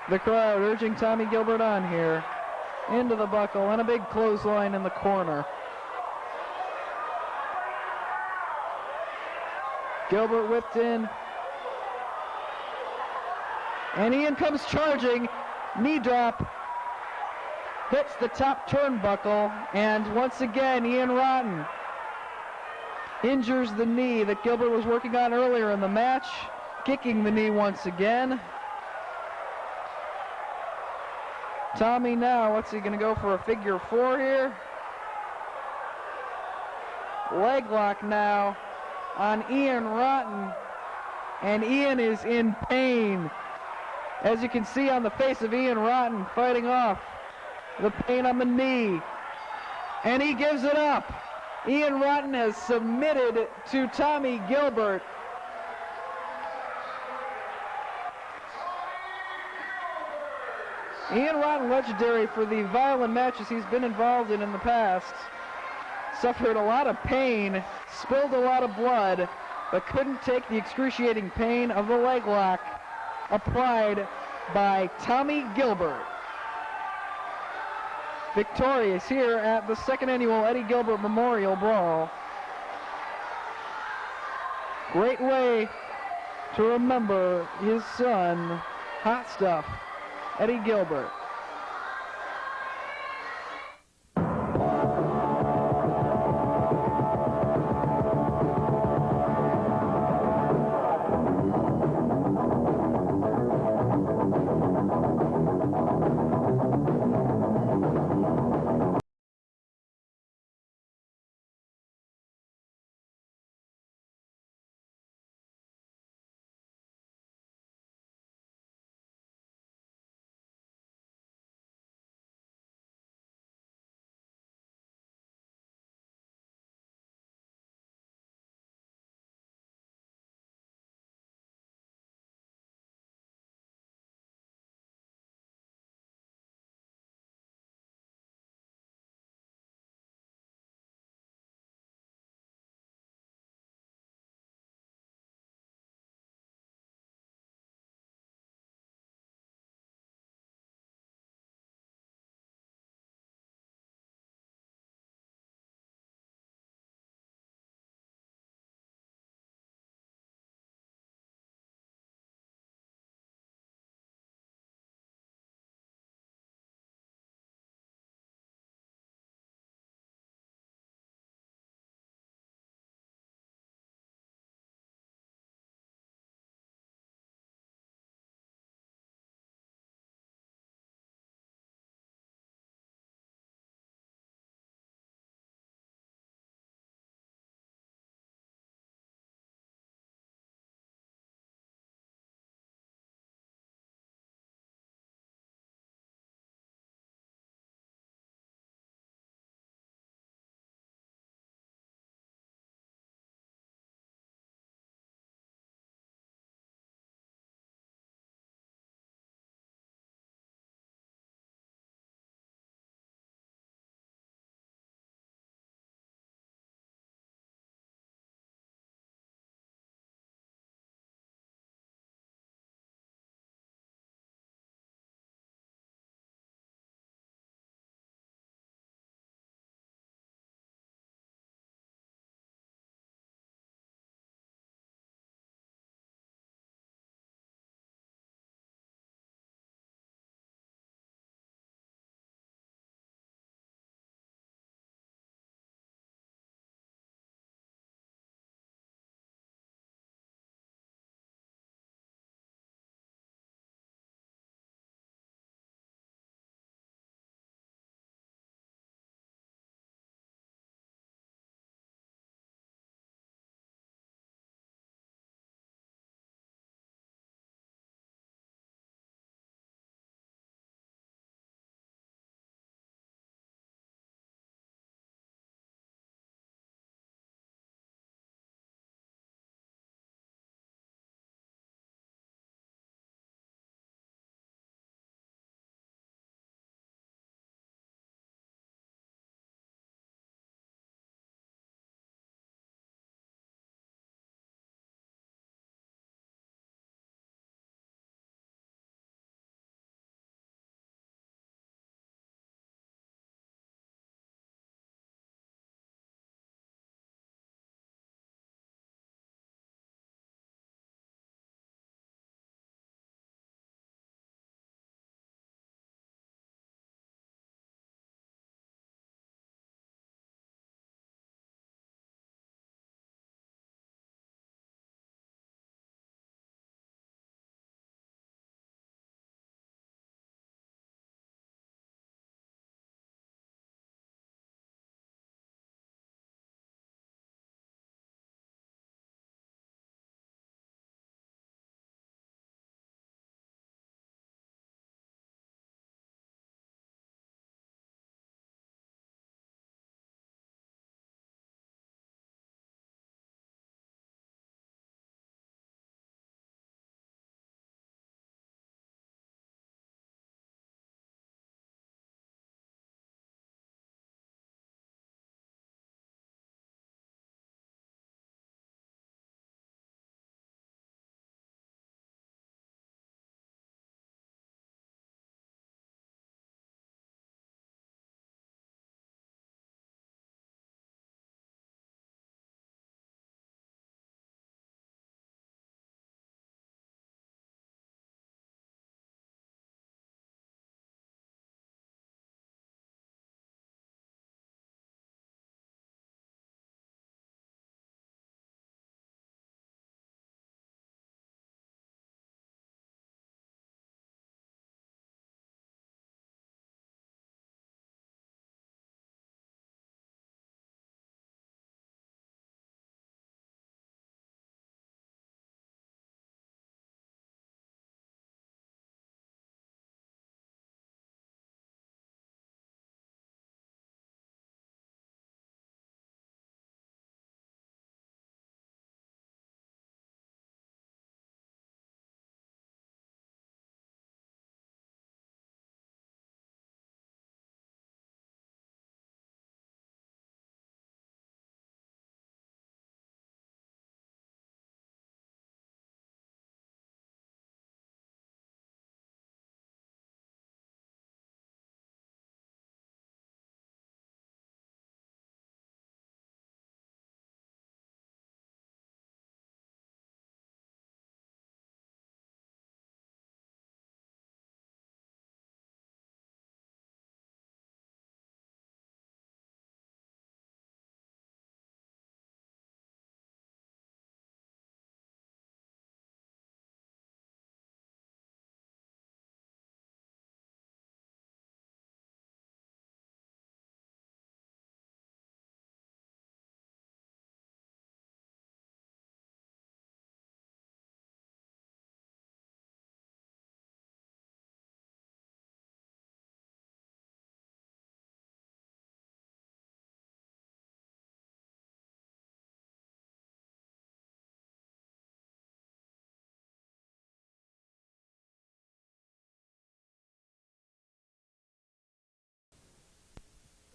Speaker 2: the crowd urging Tommy Gilbert on here. Into the buckle and a big clothesline in the corner. Gilbert whipped in. And Ian comes charging. Knee drop. Hits the top turnbuckle. And once again, Ian Rotten injures the knee that Gilbert was working on earlier in the match. Kicking the knee once again. Tommy now, what's he going to go for, a figure 4 here? Leg lock now on Ian Rotten. And Ian is in pain. As you can see on the face of Ian Rotten, fighting off the pain on the knee. And he gives it up. Ian Rotten has submitted to Tommy Gilbert. Ian Rotten, legendary for the violent matches he's been involved in the past. suffered a lot of pain, spilled a lot of blood, but couldn't take the excruciating pain of the leg lock applied by Tommy Gilbert. Victorious here at the second annual Eddie Gilbert Memorial Brawl. Great way to remember his son, Hot Stuff, Eddie Gilbert.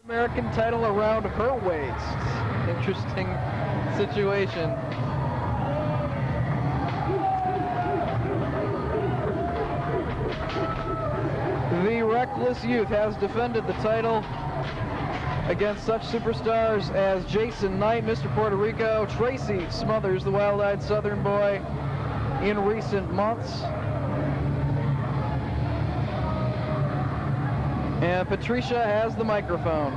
Speaker 2: American title around her waist. Interesting situation. The Reckless Youth has defended the title against such superstars as Jason Knight, Mr. Puerto Rico, Tracy Smothers, the wild-eyed Southern boy, in recent months. And Patricia has the microphone.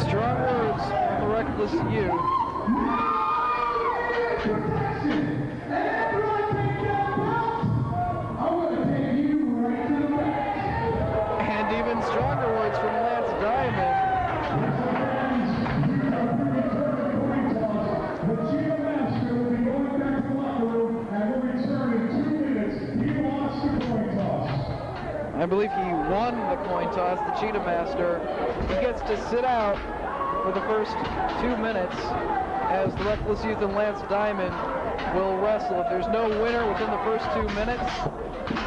Speaker 2: Strong words from the Reckless Youth. And even stronger words from Lance Diamond. I believe he won the coin toss, the Cheetah Master. He gets to sit out for the first 2 minutes as the Reckless Youth and Lance Diamond will wrestle. If there's no winner within the first 2 minutes,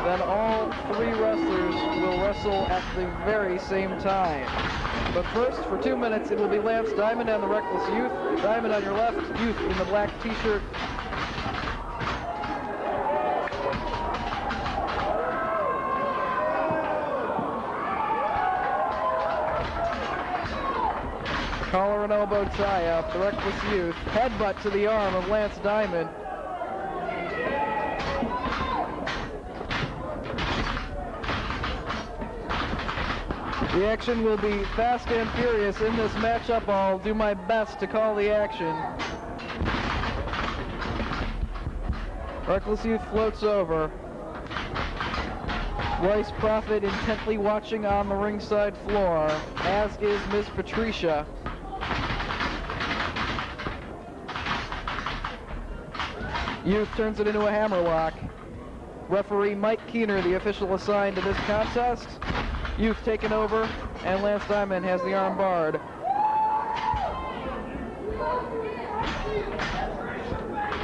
Speaker 2: then all 3 wrestlers will wrestle at the very same time. But first, for 2 minutes, it will be Lance Diamond and the Reckless Youth. Diamond on your left, Youth in the black t-shirt. Collar and elbow tie-up, the Reckless Youth. Headbutt to the arm of Lance Diamond. The action will be fast and furious in this matchup. I'll do my best to call the action. Reckless Youth floats over. Royce Prophet intently watching on the ringside floor, as is Miss Patricia. Youth turns it into a hammerlock. Referee Mike Keener, the official assigned to this contest. Youth taken over, and Lance Diamond has the arm barred.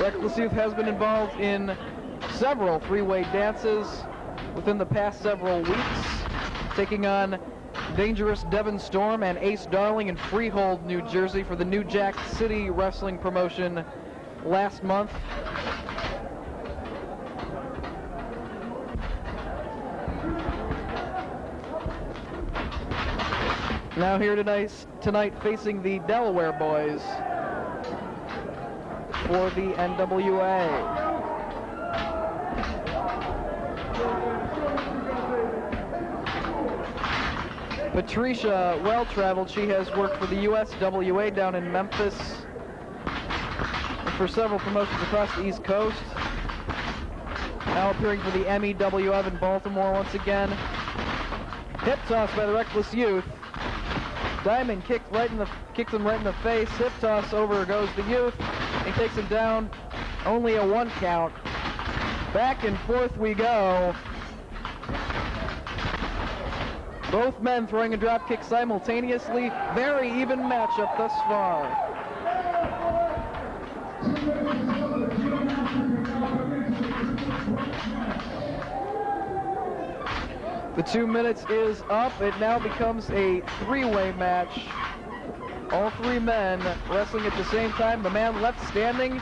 Speaker 2: Reckless Youth has been involved in several three-way dances within the past several weeks, taking on Dangerous Devon Storm and Ace Darling in Freehold, New Jersey for the New Jack City Wrestling promotion last month. Now here tonight facing the Delaware boys for the NWA. Patricia, well-traveled, she has worked for the USWA down in Memphis and for several promotions across the East Coast. Now appearing for the MEWF in Baltimore once again. Hip toss by the Reckless Youth. Diamond kicks him right in the face. Hip toss, over goes the Youth. He takes him down. Only a 1 count. Back and forth we go. Both men throwing a drop kick simultaneously. Very even matchup thus far. The 2 minutes is up. It now becomes a three-way match. All 3 men wrestling at the same time. The man left standing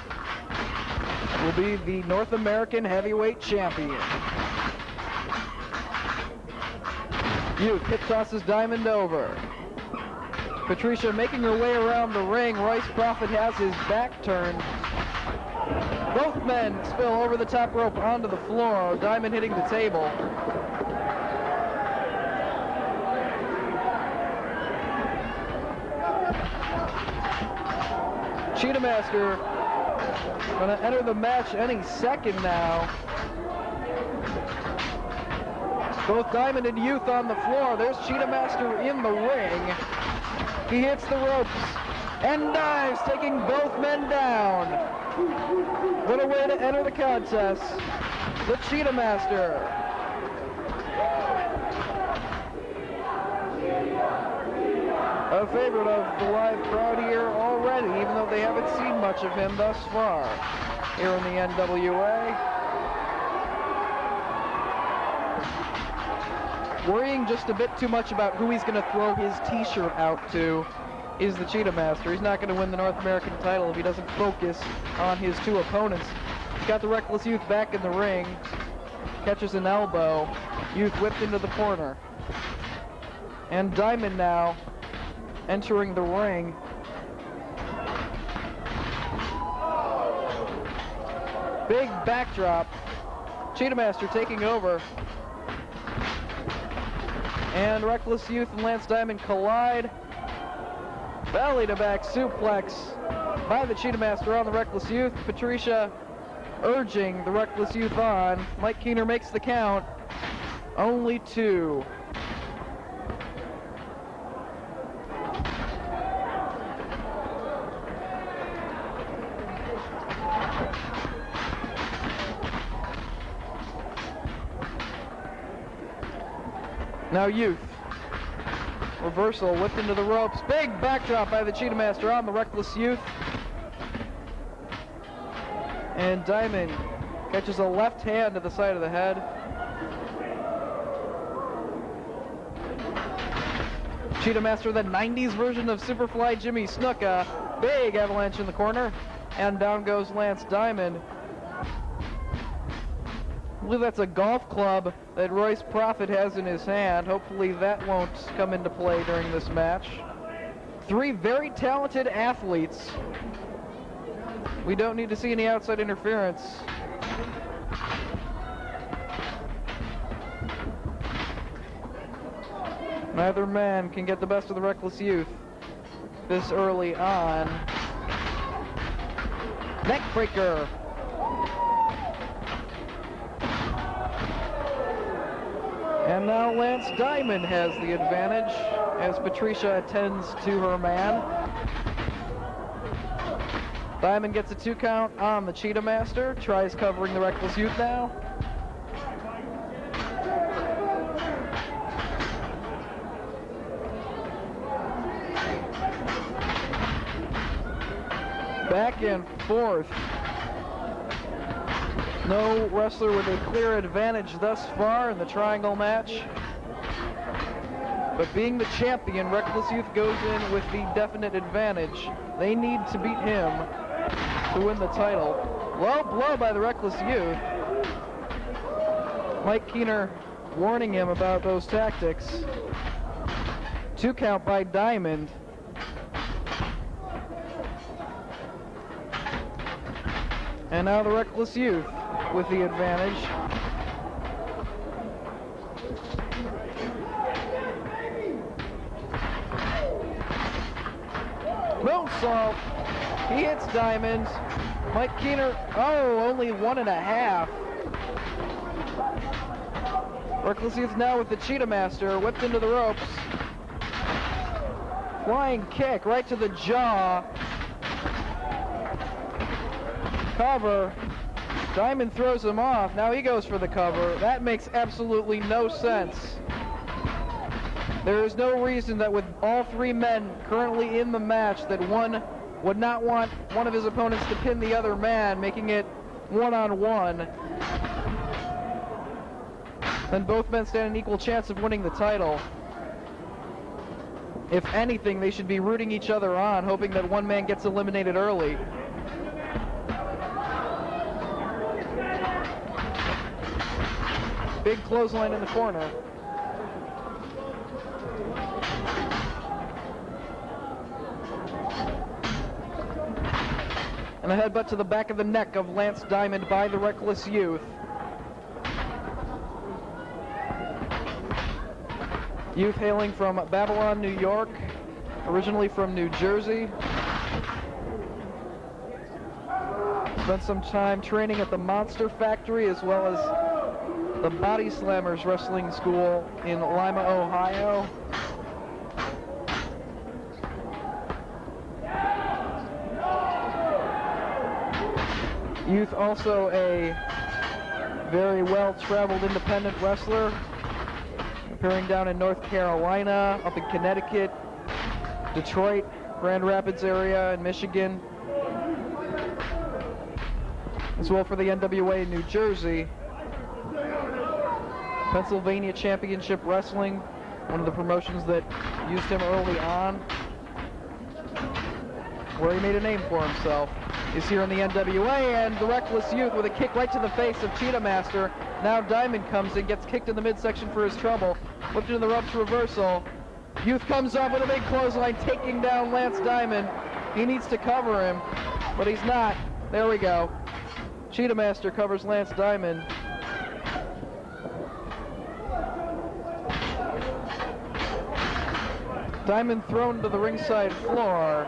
Speaker 2: will be the North American Heavyweight Champion. Youth hip tosses Diamond over. Patricia making her way around the ring. Royce Prophet has his back turned. Both men spill over the top rope onto the floor, Diamond hitting the table. Cheetah Master going to enter the match any second now. Both Diamond and Youth on the floor. There's Cheetah Master in the ring. He hits the ropes and dives, taking both men down. What a way to enter the contest. The Cheetah Master. A favorite of the live crowd here already, even though they haven't seen much of him thus far here in the NWA. Worrying just a bit too much about who he's going to throw his t-shirt out to is the Cheetah Master. He's not going to win the North American title if he doesn't focus on his two opponents. He's got the Reckless Youth back in the ring. Catches an elbow. Youth whipped into the corner. And Diamond now entering the ring. Big backdrop. Cheetah Master taking over. And Reckless Youth and Lance Diamond collide. Belly to back suplex by the Cheetah Master on the Reckless Youth. Patricia urging the Reckless Youth on. Mike Keener makes the count. Only 2. Now Youth. Reversal, whipped into the ropes. Big backdrop by the Cheetah Master on the Reckless Youth. And Diamond catches a left hand to the side of the head. Cheetah Master, the 90s version of Superfly Jimmy Snuka. Big avalanche in the corner. And down goes Lance Diamond. I believe that's a golf club that Royce Prophet has in his hand. Hopefully that won't come into play during this match. 3 very talented athletes. We don't need to see any outside interference. Neither man can get the best of the Reckless Youth this early on. Neckbreaker. And now Lance Diamond has the advantage as Patricia attends to her man. Diamond gets a 2 count on the Cheetah Master, tries covering the Reckless Youth now. Back and forth. No wrestler with a clear advantage thus far in the triangle match. But being the champion, Reckless Youth goes in with the definite advantage. They need to beat him to win the title. Low blow by the Reckless Youth. Mike Keener warning him about those tactics. 2 count by Diamond. And now the Reckless Youth with the advantage. Moonsault. He hits Diamond. Mike Keener, only 1.5. Reckless Youth now with the Cheetah Master, whipped into the ropes. Flying kick right to the jaw. Cover. Diamond throws him off. Now he goes for the cover. That makes absolutely no sense. There is no reason that with all 3 men currently in the match that one would not want one of his opponents to pin the other man, making it 1-on-1. Then both men stand an equal chance of winning the title. If anything, they should be rooting each other on, hoping that one man gets eliminated early. Big clothesline in the corner. And And a headbutt to the back of the neck of Lance Diamond by the Reckless Youth. Youth hailing from Babylon, New York, originally from New Jersey. Spent some time training at the Monster Factory as well as the Body Slammers Wrestling School in Lima, Ohio. Youth also a very well-traveled independent wrestler, appearing down in North Carolina, up in Connecticut, Detroit, Grand Rapids area, and Michigan, as well for the NWA in New Jersey. Pennsylvania Championship Wrestling, one of the promotions that used him early on, where he made a name for himself, is here in the NWA, and the Reckless Youth with a kick right to the face of Cheetah Master. Now Diamond comes in, gets kicked in the midsection for his trouble, whipped into the ropes reversal. Youth comes up with a big clothesline, taking down Lance Diamond. He needs to cover him, but he's not. There we go. Cheetah Master covers Lance Diamond. Diamond thrown to the ringside floor,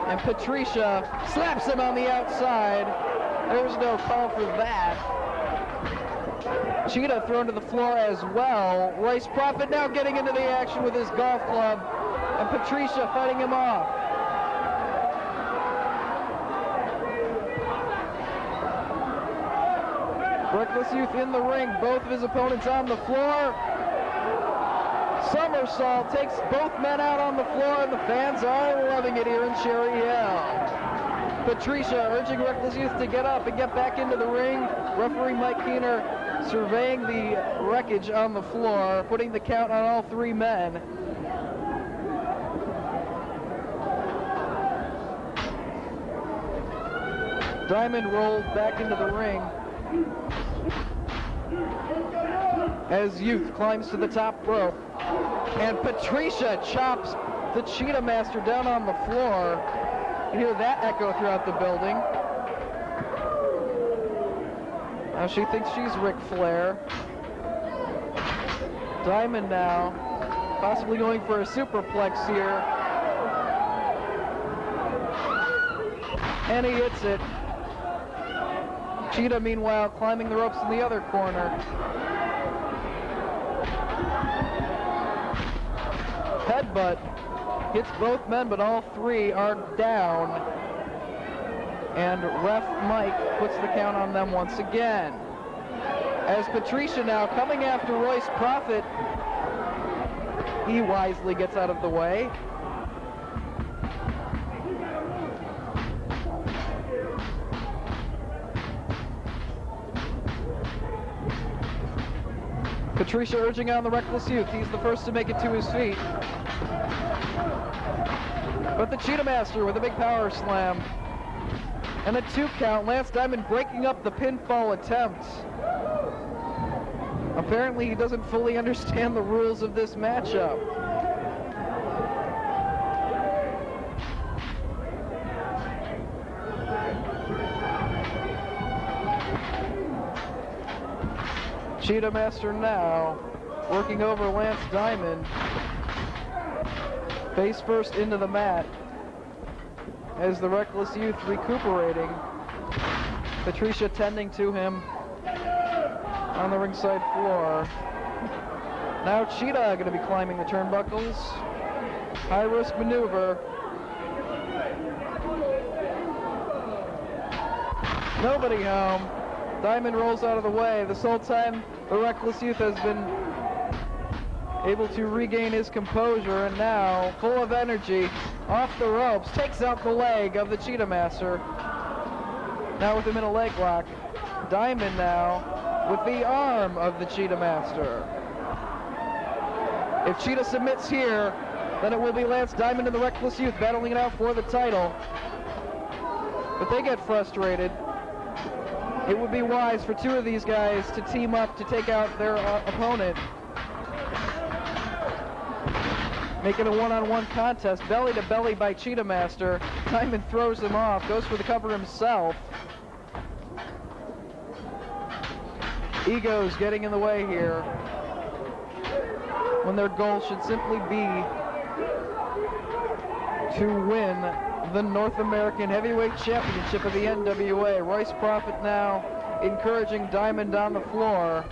Speaker 2: and Patricia slaps him on the outside. There's no call for that. Cheetah thrown to the floor as well. Royce Prophet now getting into the action with his golf club, and Patricia fighting him off. Reckless Youth in the ring, both of his opponents on the floor. Somersault takes both men out on the floor, and the fans are loving it here in Cherry Hill. Patricia urging Reckless Youth to get up and get back into the ring. Referee Mike Keener surveying the wreckage on the floor, putting the count on all three men. Diamond rolled back into the ring as Youth climbs to the top rope, and Patricia chops the Cheetah Master down on the floor. You hear that echo throughout the building. Now she thinks she's Ric Flair. Diamond now possibly going for a superplex here, and he hits it. Cheetah, meanwhile, climbing the ropes in the other corner. Headbutt hits both men, but all three are down. And ref Mike puts the count on them once again. As Patricia now coming after Royce Prophet, he wisely gets out of the way. Patricia urging on the Reckless Youth. He's the first to make it to his feet. But the Cheetah Master with a big power slam. And a 2 count. Lance Diamond breaking up the pinfall attempt. Apparently he doesn't fully understand the rules of this matchup. Cheetah Master now working over Lance Diamond. Face first into the mat as the Reckless Youth recuperating. Patricia tending to him on the ringside floor. Now Cheetah going to be climbing the turnbuckles. High risk maneuver. Nobody home. Diamond rolls out of the way. This whole time, the Reckless Youth has been able to regain his composure, and now, full of energy, off the ropes, takes out the leg of the Cheetah Master. Now with him in a leg lock. Diamond now with the arm of the Cheetah Master. If Cheetah submits here, then it will be Lance Diamond and the Reckless Youth battling it out for the title. But they get frustrated. It would be wise for two of these guys to team up to take out their opponent. Making a one-on-one contest, belly to belly by Cheetah Master. Diamond throws him off, goes for the cover himself. Ego's getting in the way here, when their goal should simply be to win the North American Heavyweight Championship of the NWA. Royce Prophet now encouraging Diamond on the floor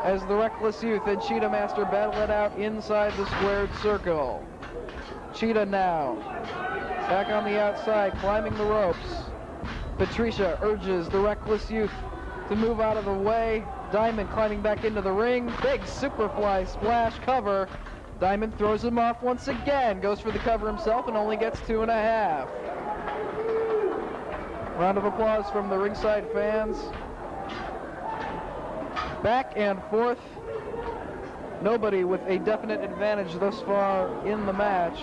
Speaker 2: as the Reckless Youth and Cheetah Master battle it out inside the squared circle. Cheetah now back on the outside, climbing the ropes. Patricia urges the Reckless Youth to move out of the way. Diamond climbing back into the ring. Big Superfly splash cover. Diamond throws him off once again. Goes for the cover himself and only gets 2.5. Round of applause from the ringside fans. Back and forth. Nobody with a definite advantage thus far in the match.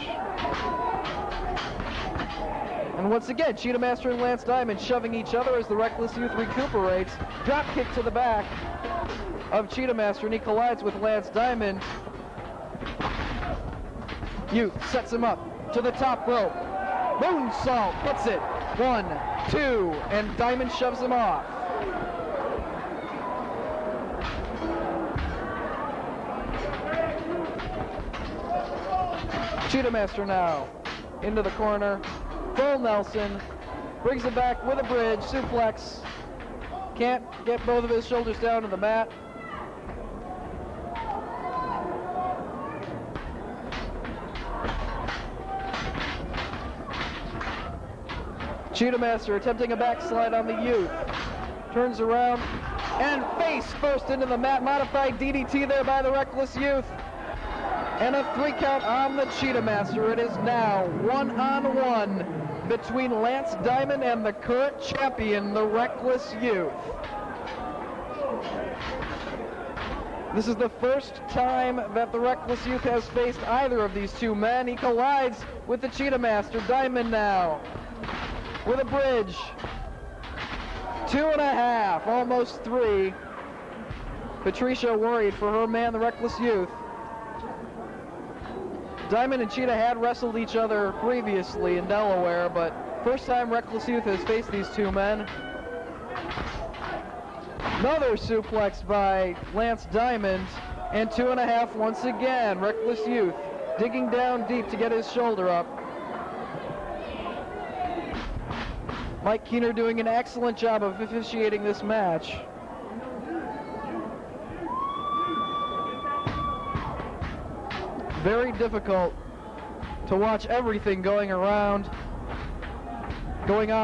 Speaker 2: And once again, Cheetah Master and Lance Diamond shoving each other as the Reckless Youth recuperates. Drop kick to the back of Cheetah Master, and he collides with Lance Diamond. Youth sets him up to the top rope. Moonsault, hits it. 1, 2, and Diamond shoves him off. Cheetah Master now into the corner. Full Nelson, brings it back with a bridge, suplex. Can't get both of his shoulders down to the mat. Cheetah Master attempting a backslide on the Youth. Turns around and face first into the mat. Modified DDT there by the Reckless Youth. And a 3 count on the Cheetah Master. It is now 1-on-1 between Lance Diamond and the current champion, the Reckless Youth. This is the first time that the Reckless Youth has faced either of these two men. He collides with the Cheetah Master. Diamond now with a bridge. 2.5, almost 3. Patricia worried for her man, the Reckless Youth. Diamond and Cheetah had wrestled each other previously in Delaware, but first time Reckless Youth has faced these two men. Another suplex by Lance Diamond, and 2.5 once again. Reckless Youth digging down deep to get his shoulder up. Mike Keener doing an excellent job of officiating this match. Very difficult to watch everything going on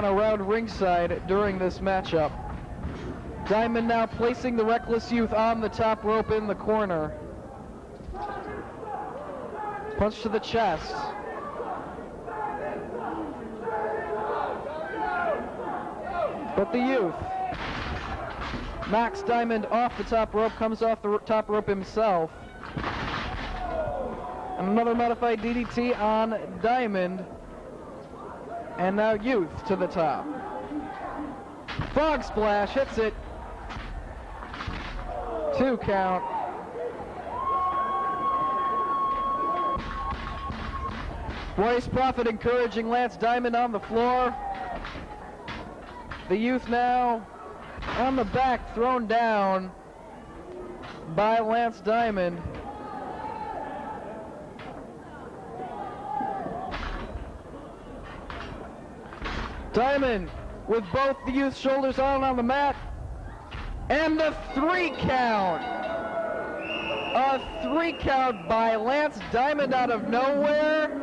Speaker 2: around ringside during this matchup. Diamond now placing the Reckless Youth on the top rope in the corner. Punch to the chest. But the Youth knocks Diamond off the top rope, comes off the top rope himself. And another modified DDT on Diamond. And now Youth to the top. Frog splash, hits it. 2 count. Royce Prophet encouraging Lance Diamond on the floor. The Youth now on the back, thrown down by Lance Diamond. Diamond with both the Youth's shoulders on the mat. And a 3 count. A 3 count by Lance Diamond out of nowhere.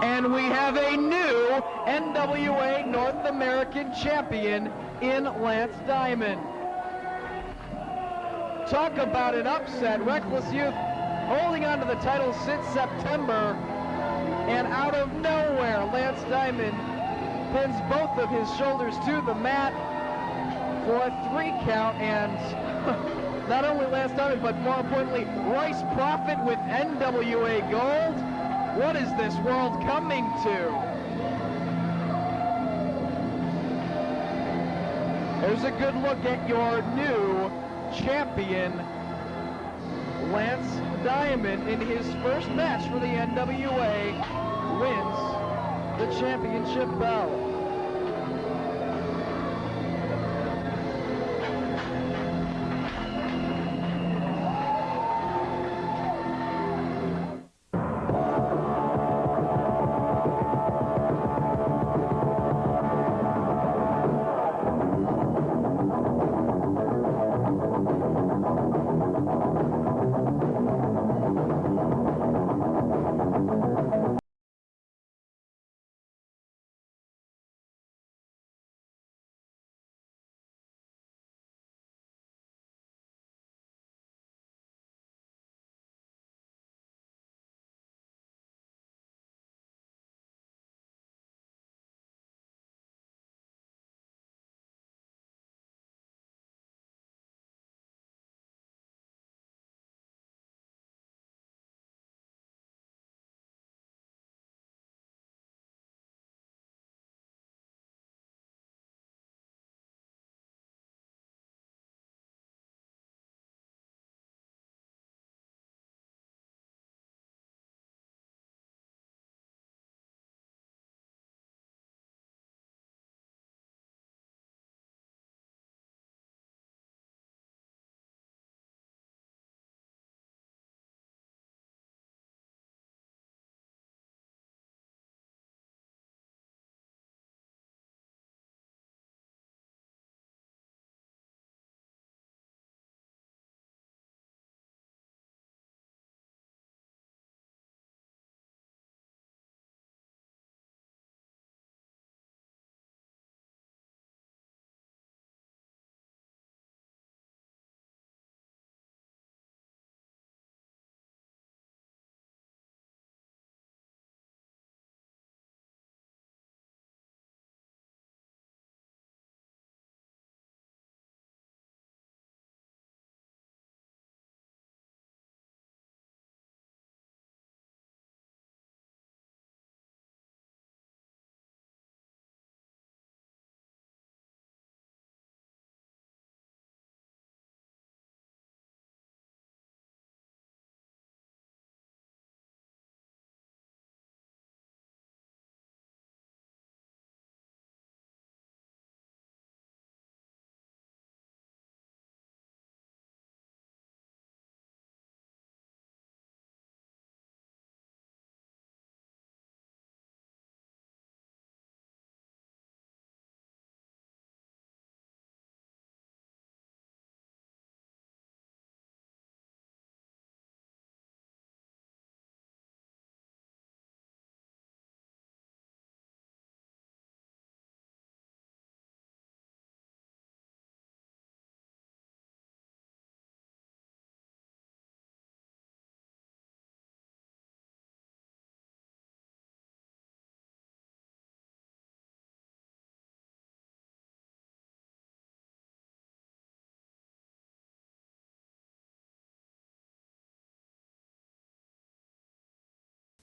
Speaker 2: And we have a new NWA North American champion in Lance Diamond. Talk about an upset. Reckless Youth holding on to the title since September. And out of nowhere, Lance Diamond pins both of his shoulders to the mat for a 3 count. And not only Lance Diamond, but more importantly, Royce Prophet with NWA gold. What is this world coming to? There's a good look at your new champion, Lance Diamond, in his first match for the NWA, wins the championship belt.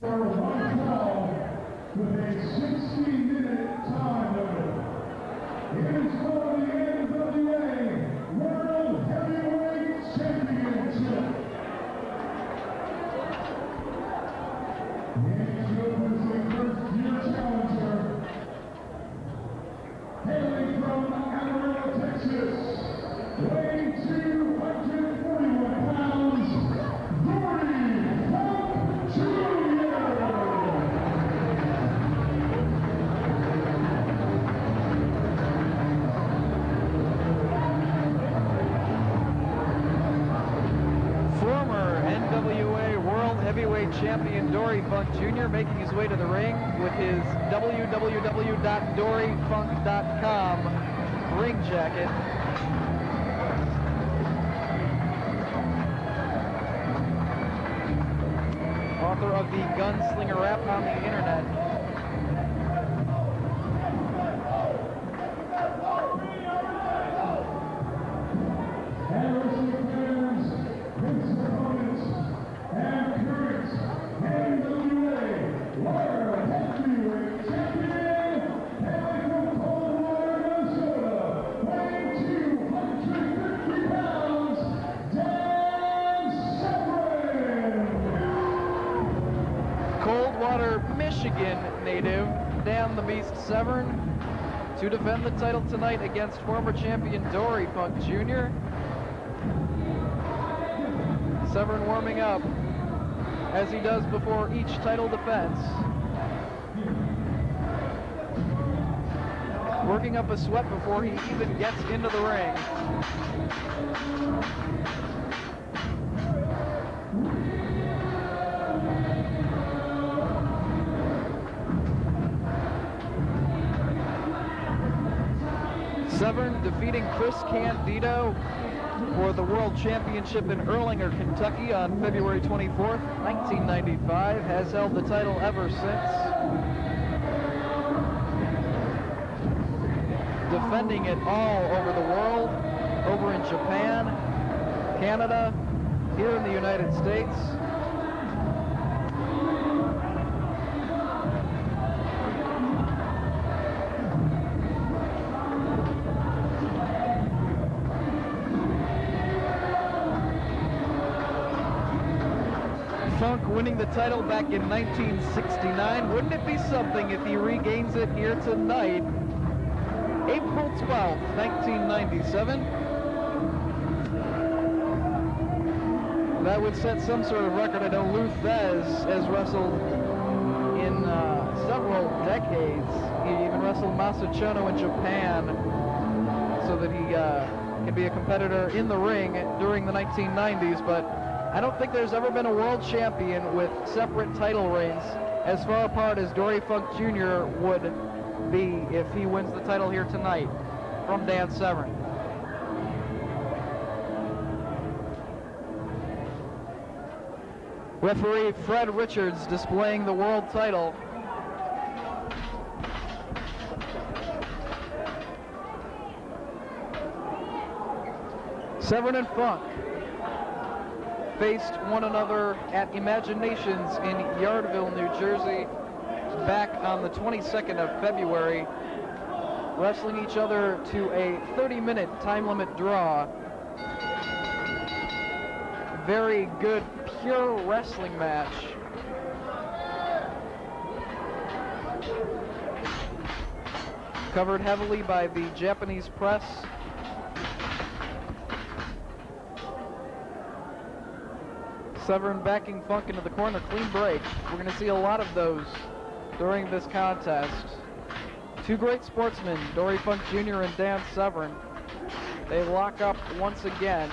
Speaker 3: For one fall with a 60-minute time limit. It is for the NWA World Heavyweight Championship. Introducing first-year challenger, hailing from Amarillo, Texas, weighing 241 pounds, Dory Funk Jr.
Speaker 2: Heavyweight champion Dory Funk Jr. making his way to the ring with his www.doryfunk.com ring jacket. Author of the Gunslinger Rap on the Internet. Coldwater, Michigan native Dan the Beast Severn to defend the title tonight against former champion Dory Funk Jr. Severn warming up as he does before each title defense. Working up a sweat before he even gets into the ring. Severn defeating Chris Candido for the World Championship in Erlanger, Kentucky on February 24th, 1995. Has held the title ever since. Defending it all over the world, over in Japan, Canada, here in the United States. Funk winning the title back in 1969. Wouldn't it be something if he regains it here tonight? April 12th, 1997. That would set some sort of record. I know Lou Thez has wrestled in several decades. He even wrestled Masachono in Japan so that he can be a competitor in the ring during the 1990s, but I don't think there's ever been a world champion with separate title reigns as far apart as Dory Funk Jr. would be if he wins the title here tonight from Dan Severn. Referee Fred Richards displaying the world title. Severn and Funk faced one another at Imaginations in Yardville, New Jersey, back on the 22nd of February, wrestling each other to a 30-minute time limit draw. Very good, pure wrestling match. Covered heavily by the Japanese press. Severn backing Funk into the corner, clean break. We're going to see a lot of those during this contest. Two great sportsmen, Dory Funk Jr. and Dan Severn. They lock up once again.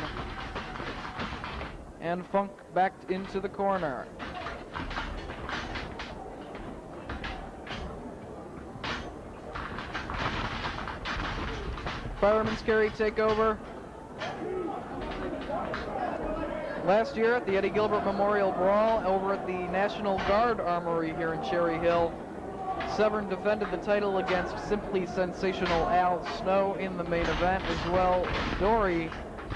Speaker 2: And Funk backed into the corner. Fireman's carry takeover. Last year at the Eddie Gilbert Memorial Brawl over at the National Guard Armory here in Cherry Hill, Severn defended the title against Simply Sensational Al Snow in the main event as well. Dory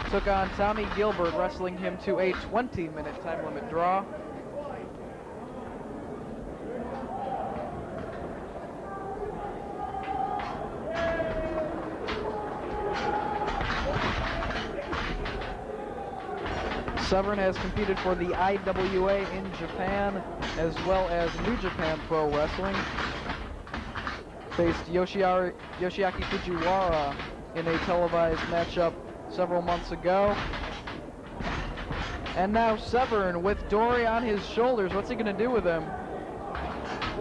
Speaker 2: took on Tommy Gilbert, wrestling him to a 20-minute time limit draw. Severn has competed for the IWA in Japan as well as New Japan Pro Wrestling. Faced Yoshiaki Fujiwara in a televised matchup several months ago. And now Severn with Dory on his shoulders. What's he going to do with him?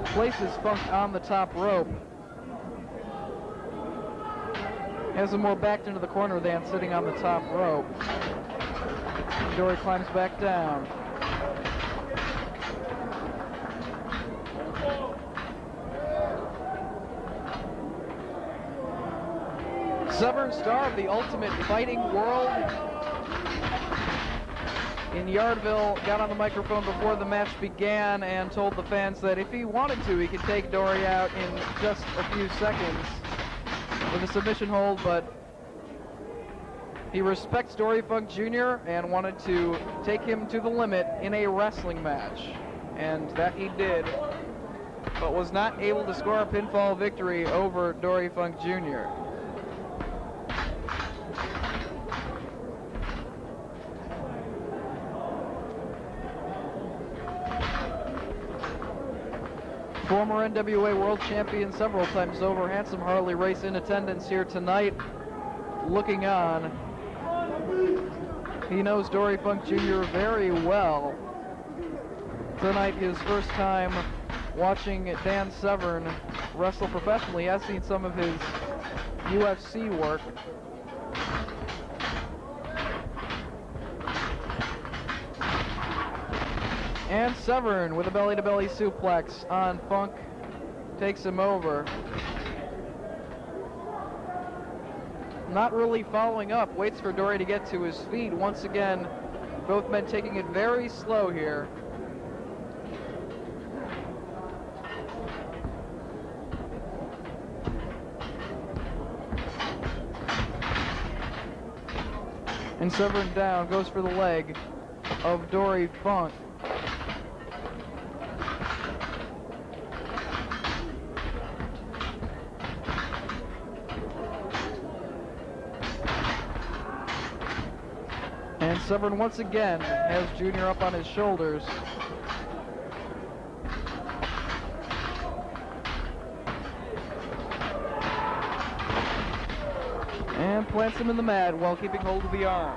Speaker 2: Places Funk on the top rope. Has him more backed into the corner than sitting on the top rope. Dory climbs back down. Severn, star of the Ultimate Fighting World in Yardville, got on the microphone before the match began and told the fans that if he wanted to, he could take Dory out in just a few seconds with a submission hold, but he respects Dory Funk Jr. and wanted to take him to the limit in a wrestling match. And that he did, but was not able to score a pinfall victory over Dory Funk Jr. Former NWA World Champion several times over, Handsome Harley Race in attendance here tonight, looking on. He knows Dory Funk Jr. very well. Tonight, his first time watching Dan Severn wrestle professionally. He has seen some of his UFC work. And Severn with a belly-to-belly suplex on Funk, takes him over. Not really following up, waits for Dory to get to his feet. Once again, both men taking it very slow here. And Severn down, goes for the leg of Dory Funk. And Severn once again has Junior up on his shoulders. And plants him in the mat while keeping hold of the arm.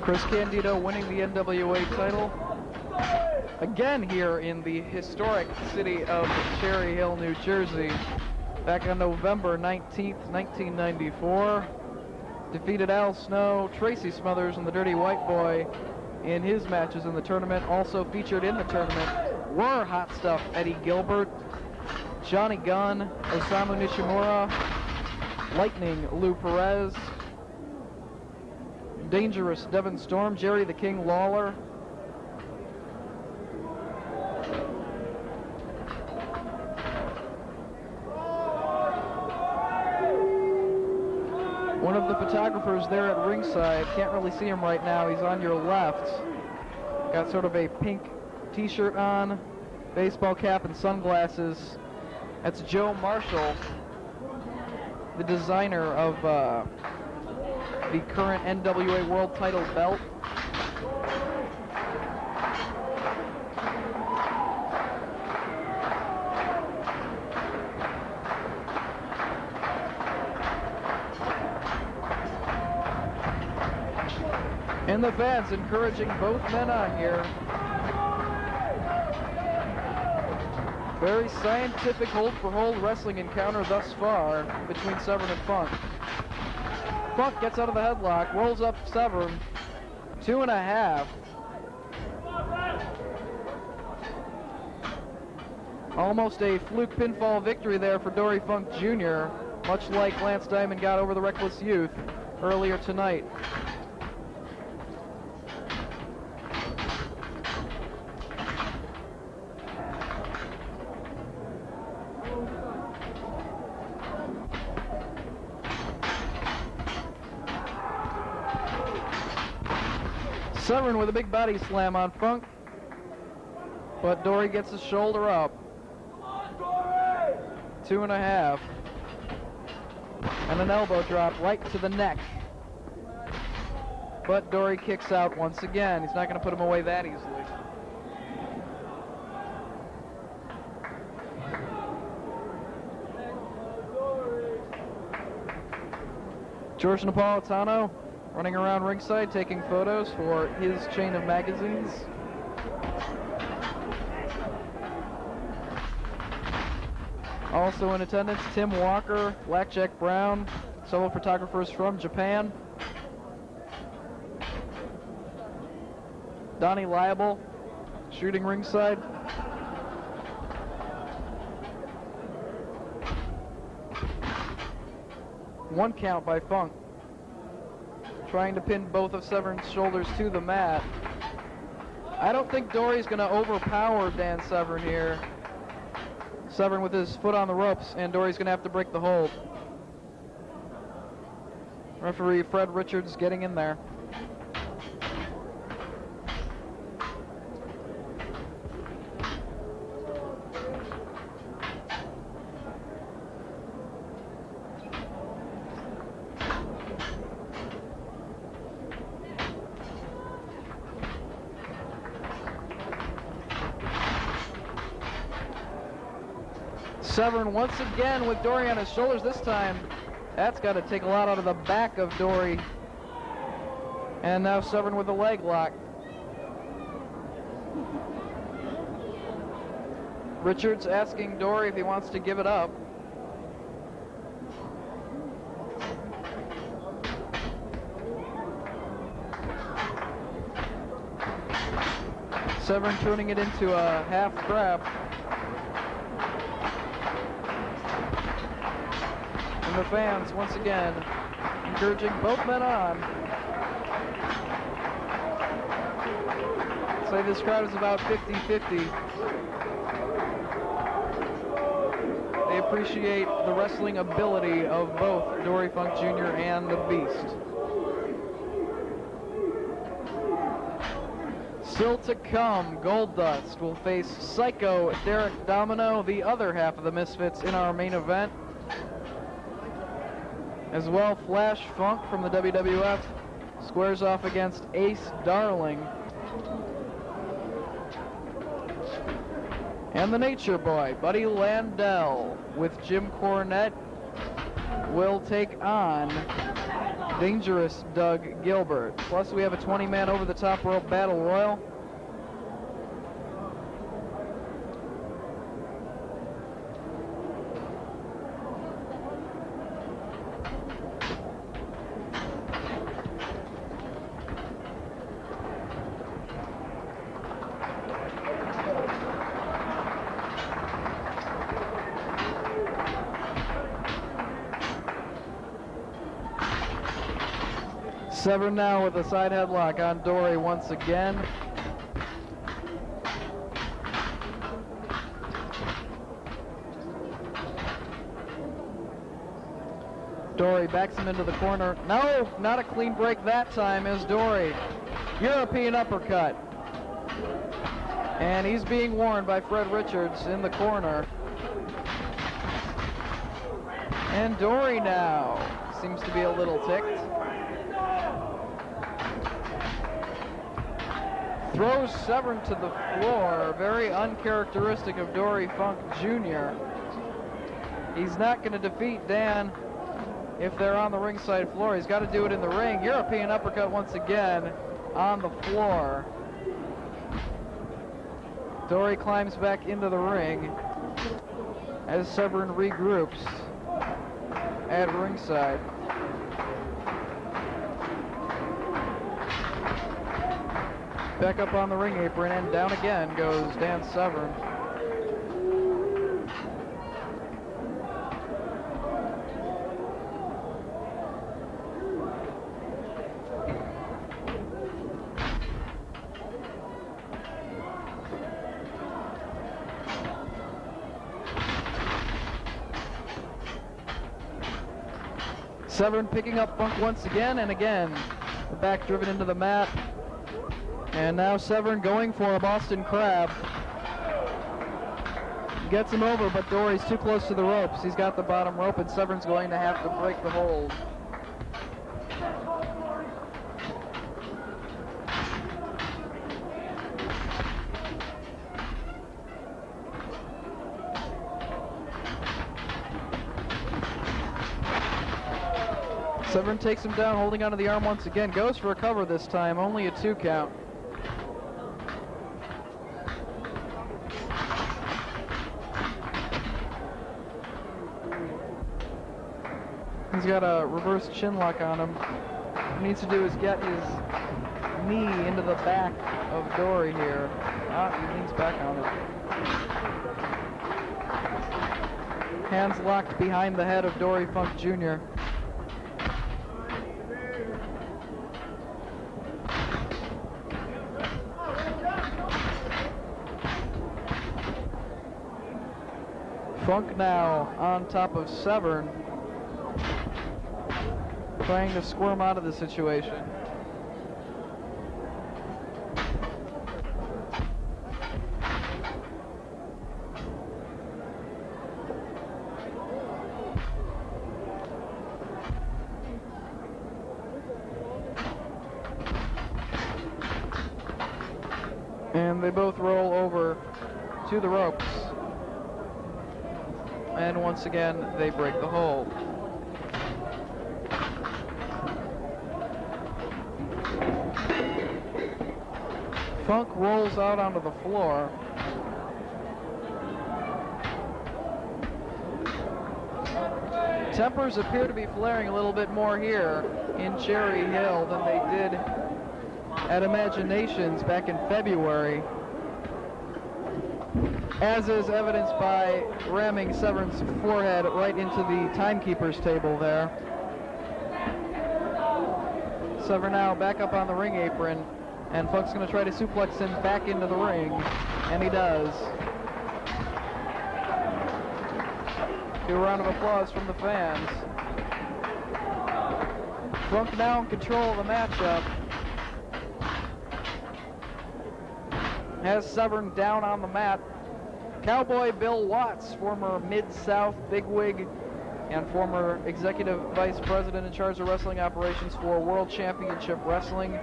Speaker 2: Chris Candido winning the NWA title again here in the historic city of Cherry Hill, New Jersey, back on November 19th, 1994. Defeated Al Snow, Tracy Smothers, and the Dirty White Boy in his matches in the tournament. Also featured in the tournament were Hot Stuff Eddie Gilbert, Johnny Gunn, Osamu Nishimura, Lightning Lou Perez, Dangerous Devin Storm, Jerry the King Lawler, one of the photographers there at ringside, can't really see him right now, he's on your left, got sort of a pink t-shirt on, baseball cap and sunglasses. That's Joe Marshall, the designer of the current NWA World Title belt. And the fans encouraging both men on here. Very scientific hold-for-hold wrestling encounter thus far between Severn and Funk. Funk gets out of the headlock, rolls up Severn, 2.5. Almost a fluke pinfall victory there for Dory Funk Jr., much like Lance Diamond got over the Reckless Youth earlier tonight. Severn with a big body slam on Funk, but Dory gets his shoulder up. 2.5. And an elbow drop right to the neck. But Dory kicks out once again. He's not going to put him away that easily. George Napolitano running around ringside, taking photos for his chain of magazines. Also in attendance, Tim Walker, Blackjack Brown, several photographers from Japan. Donnie Liable, shooting ringside. One count by Funk, trying to pin both of Severn's shoulders to the mat. I don't think Dory's going to overpower Dan Severn here. Severn with his foot on the ropes, and Dory's going to have to break the hold. Referee Fred Richards getting in there. Severn once again with Dory on his shoulders. This time, that's got to take a lot out of the back of Dory. And now Severn with the leg lock. Richards asking Dory if he wants to give it up. Severn turning it into a half grab. And the fans once again encouraging both men on. I'd say this crowd is about 50-50. They appreciate the wrestling ability of both Dory Funk Jr. and the Beast. Still to come, Goldust will face Psycho Derek Domino, the other half of the Misfits in our main event. As well, Flash Funk from the WWF squares off against Ace Darling. And the Nature Boy, Buddy Landell, with Jim Cornette, will take on Dangerous Doug Gilbert. Plus, we have a 20-man over-the-top rope battle royal. Severn now with a side headlock on Dory once again. Dory backs him into the corner. No, not a clean break that time as Dory. European uppercut. And he's being warned by Fred Richards in the corner. And Dory now seems to be a little ticked. Throws Severn to the floor, very uncharacteristic of Dory Funk Jr. He's not going to defeat Dan if they're on the ringside floor. He's got to do it in the ring. European uppercut once again on the floor. Dory climbs back into the ring as Severn regroups at ringside. Back up on the ring apron, and down again goes Dan Severn. Severn picking up Funk once again, and again, the back driven into the mat. And now Severn going for a Boston Crab. Gets him over, but Dory's too close to the ropes. He's got the bottom rope, and Severn's going to have to break the hold. Severn takes him down, holding onto the arm once again. Goes for a cover this time, only a 2 count. He's got a reverse chin lock on him. What he needs to do is get his knee into the back of Dory here. He leans back on it. Hands locked behind the head of Dory Funk Jr. Funk now on top of Severn, trying to squirm out of the situation. And they both roll over to the ropes. and once again they break the hold. Funk rolls out onto the floor. Tempers appear to be flaring a little bit more here in Cherry Hill than they did at Imaginations back in February, as is evidenced by ramming Severn's forehead right into the timekeeper's table there. Severn now back up on the ring apron, and Funk's going to try to suplex him back into the ring, and he does. A round of applause from the fans. Funk now in control of the matchup. Has Severn down on the mat. Cowboy Bill Watts, former Mid-South bigwig and former executive vice president in charge of wrestling operations for World Championship Wrestling,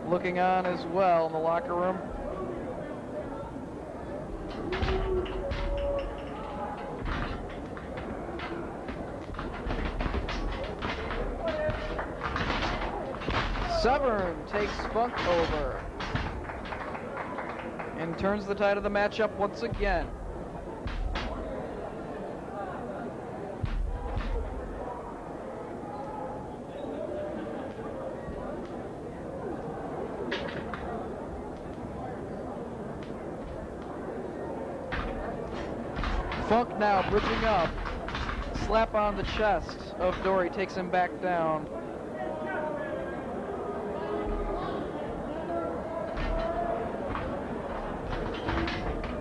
Speaker 2: looking on as well in the locker room. Severn takes Funk over and turns the tide of the matchup once again. Funk now bridging up. Slap on the chest of Dory takes him back down.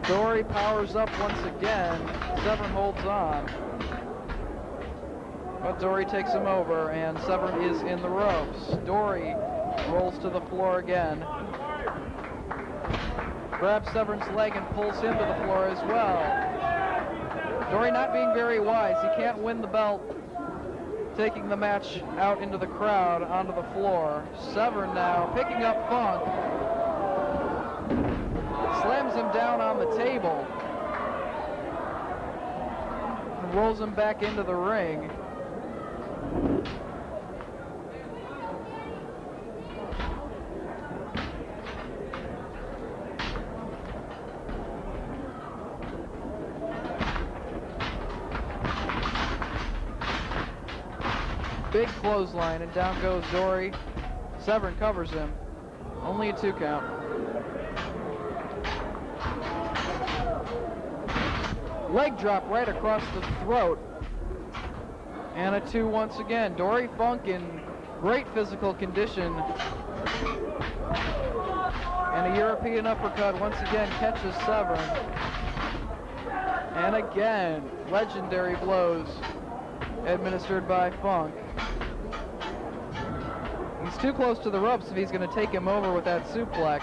Speaker 2: Dory powers up once again. Severn holds on. But Dory takes him over, and Severn is in the ropes. Dory rolls to the floor again. Grabs Severn's leg and pulls him to the floor as well. Dory not being very wise. He can't win the belt, taking the match out into the crowd, onto the floor. Severn now picking up Funk. Slams him down on the table and rolls him back into the ring. Big clothesline, and down goes Dory. Severn covers him. Only a 2 count. Leg drop right across the throat. And a 2 once again. Dory Funk in great physical condition. And a European uppercut once again catches Severn. And again, legendary blows administered by Funk. He's too close to the ropes if he's going to take him over with that suplex.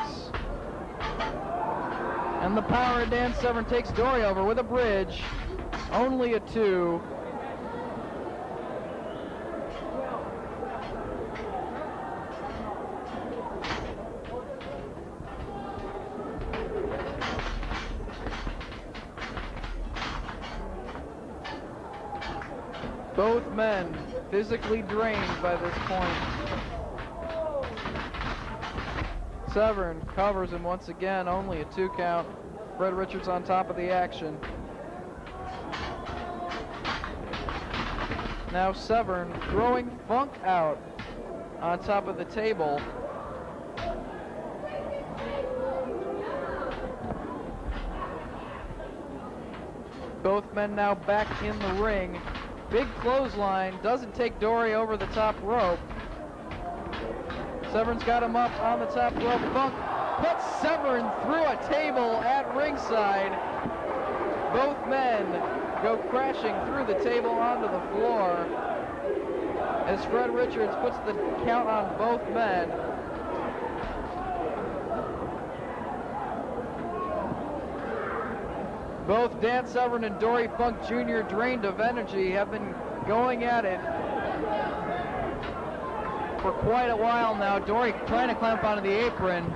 Speaker 2: And the power of Dan Severn takes Dory over with a bridge. Only a 2. Both men physically drained by this point. Severn covers him once again, only a 2 count. Fred Richards on top of the action. Now Severn throwing Funk out on top of the table. Both men now back in the ring. Big clothesline, doesn't take Dory over the top rope. Severn's got him up on the top rope. Funk puts Severn through a table at ringside. Both men go crashing through the table onto the floor as Fred Richards puts the count on both men. Both Dan Severn and Dory Funk Jr., drained of energy, have been going at it for quite a while now. Dory trying to clamp onto the apron,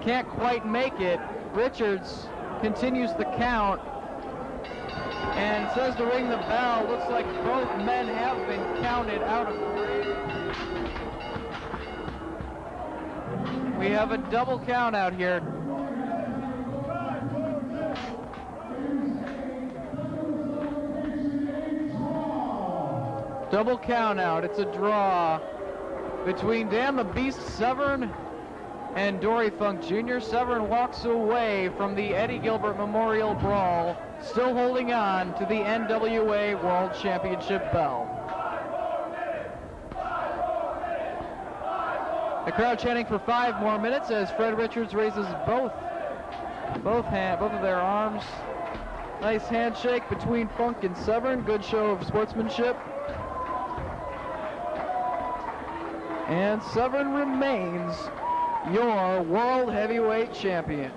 Speaker 2: can't quite make it. Richards continues the count. And says to ring the bell. Looks like both men have been counted out of the ring. We have a double count out here. Double count out. It's a draw between Dan the Beast Severn and Dory Funk Jr. Severn walks away from the Eddie Gilbert Memorial Brawl, still holding on to the NWA World Championship belt. The crowd chanting for 5 more minutes as Fred Richards raises both of their arms. Nice handshake between Funk and Severn. Good show of sportsmanship. And Severn remains your World Heavyweight Champion.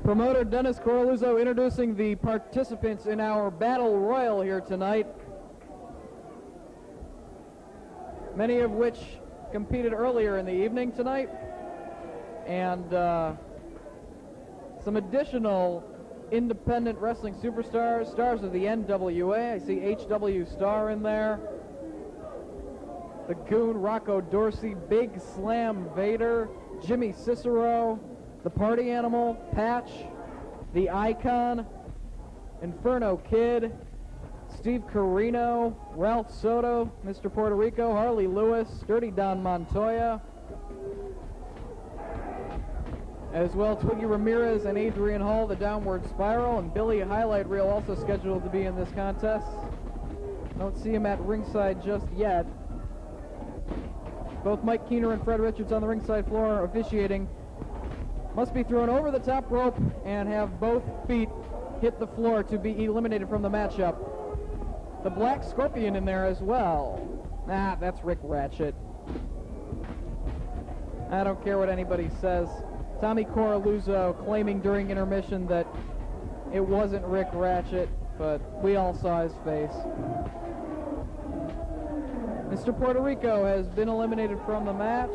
Speaker 2: Promoter Dennis Coraluzzo introducing the participants in our Battle Royal here tonight, many of which competed earlier in the evening tonight, and some additional independent wrestling superstars, stars of the NWA. I see HW Star in there, the Goon, Rocco Dorsey, Big Slam Vader, Jimmy Cicero, the Party Animal, Patch, the Icon, Inferno Kid, Steve Carino, Ralph Soto, Mr. Puerto Rico, Harley Lewis, Dirty Don Montoya, as well Twiggy Ramirez and Adrian Hall, the Downward Spiral, and Billy Highlight Reel also scheduled to be in this contest. Don't see him at ringside just yet. Both Mike Keener and Fred Richards on the ringside floor officiating. Must be thrown over the top rope and have both feet hit the floor to be eliminated from the matchup. The Black Scorpion in there as well. That's Rick Ratchet. I don't care what anybody says. Tommy Coraluzzo claiming during intermission that it wasn't Rick Ratchet, but we all saw his face. Mr. Puerto Rico has been eliminated from the match.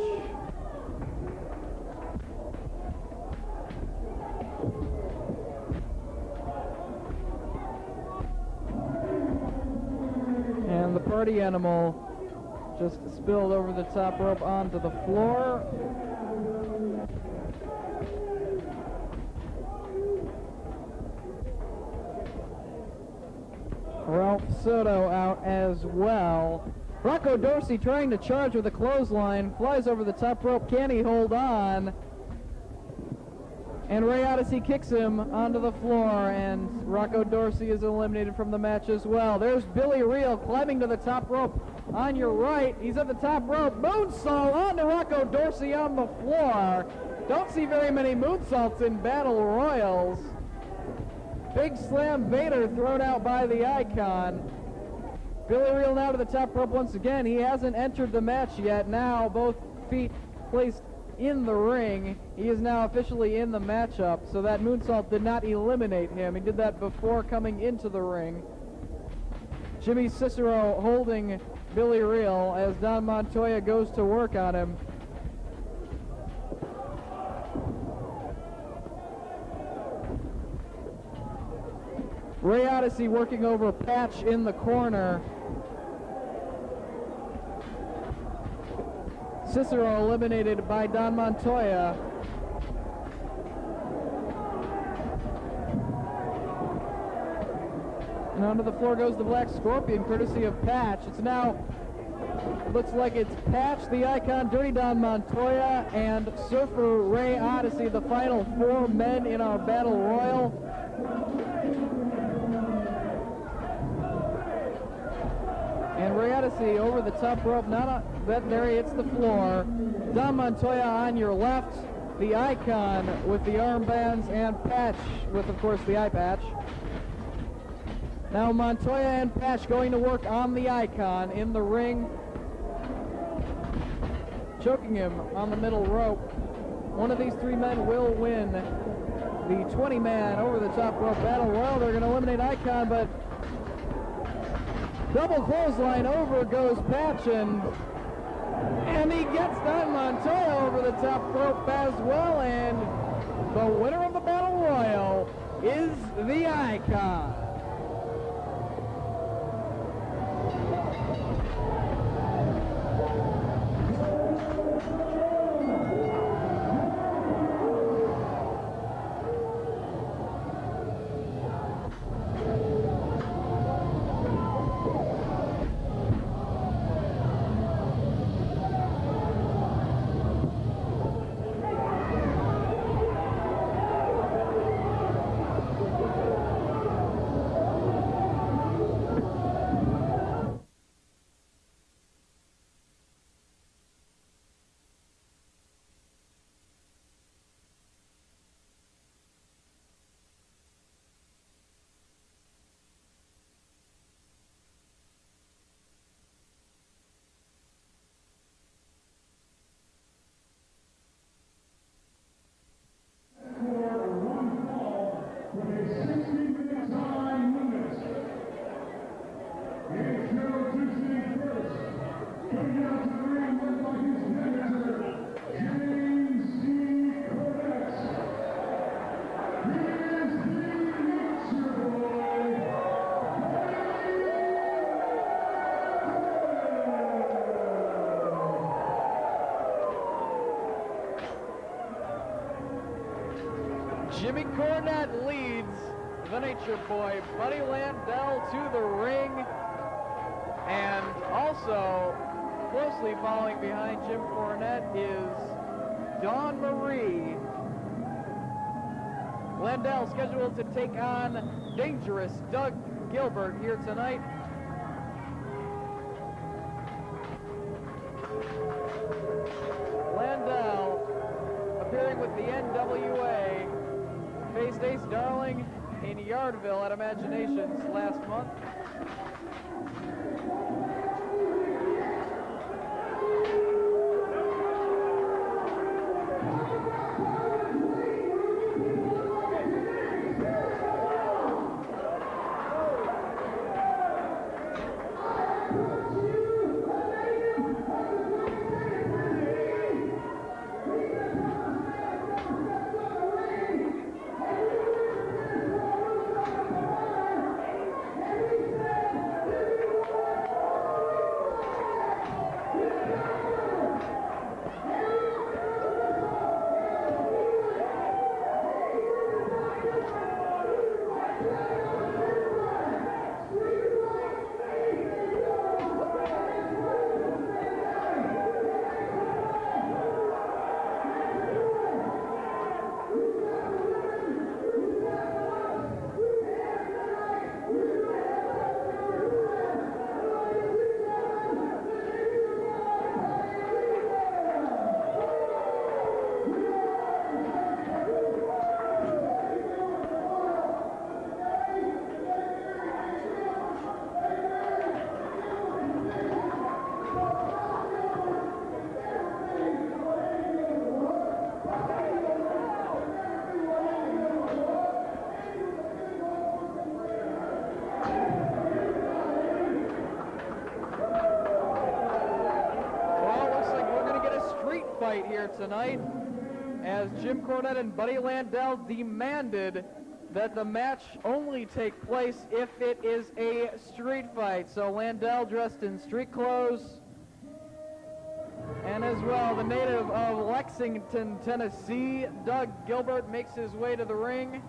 Speaker 2: And the Party Animal just spilled over the top rope onto the floor. Ralph Soto out as well. Rocco Dorsey trying to charge with a clothesline, flies over the top rope. Can he hold on? And Ray Odyssey kicks him onto the floor, and Rocco Dorsey is eliminated from the match as well. There's Billy Reel climbing to the top rope on your right. He's at the top rope. Moonsault onto Rocco Dorsey on the floor. Don't see very many moonsaults in Battle Royals. Big Slam Vader thrown out by the Icon. Billy Reel now to the top rope once again. He hasn't entered the match yet. Now both feet placed in the ring. He is now officially in the matchup, so that moonsault did not eliminate him. He did that before coming into the ring. Jimmy Cicero holding Billy Reel as Don Montoya goes to work on him. Ray Odyssey working over Patch in the corner. Cicero eliminated by Don Montoya. And onto the floor goes the Black Scorpion, courtesy of Patch. It's now, looks like it's Patch, the Icon, Dirty Don Montoya, and Surfer Ray Odyssey, the final four men in our Battle Royal. And Ray Odyssey over the top rope, there he hits the floor. Don Montoya on your left, the Icon with the armbands, and Patch with, of course, the eye patch. Now Montoya and Patch going to work on the Icon in the ring, choking him on the middle rope. One of these three men will win the 20-man over the top rope Battle Royal. They're going to eliminate Icon, but double clothesline over goes Patch, and he gets Don Montoya over the top rope as well, and the winner of the Battle Royal is the Icon. Jimmy Cornette leads the Nature Boy, Buddy Landell, to the ring. And also, closely following behind Jim Cornette is Dawn Marie. Landell scheduled to take on dangerous Doug Gilbert here tonight. Landell, appearing with the NWA, faced Ace Darling in Yardville at Imaginations last month. Here tonight, as Jim Cornette and Buddy Landell demanded that the match only take place if it is a street fight. So Landell dressed in street clothes, and as well the native of Lexington, Tennessee, Doug Gilbert, makes his way to the ring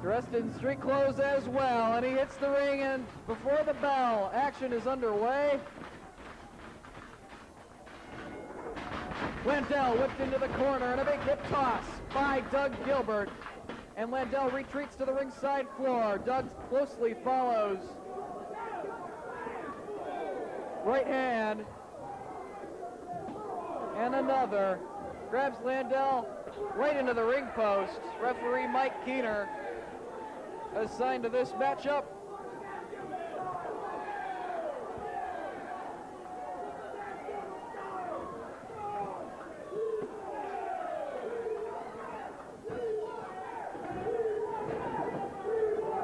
Speaker 2: dressed in street clothes as well, and he hits the ring, and before the bell, action is underway. Landell whipped into the corner and a big hip toss by Doug Gilbert. And Landell retreats to the ringside floor. Doug closely follows. Right hand. And another. Grabs Landell right into the ring post. Referee Mike Keener assigned to this matchup.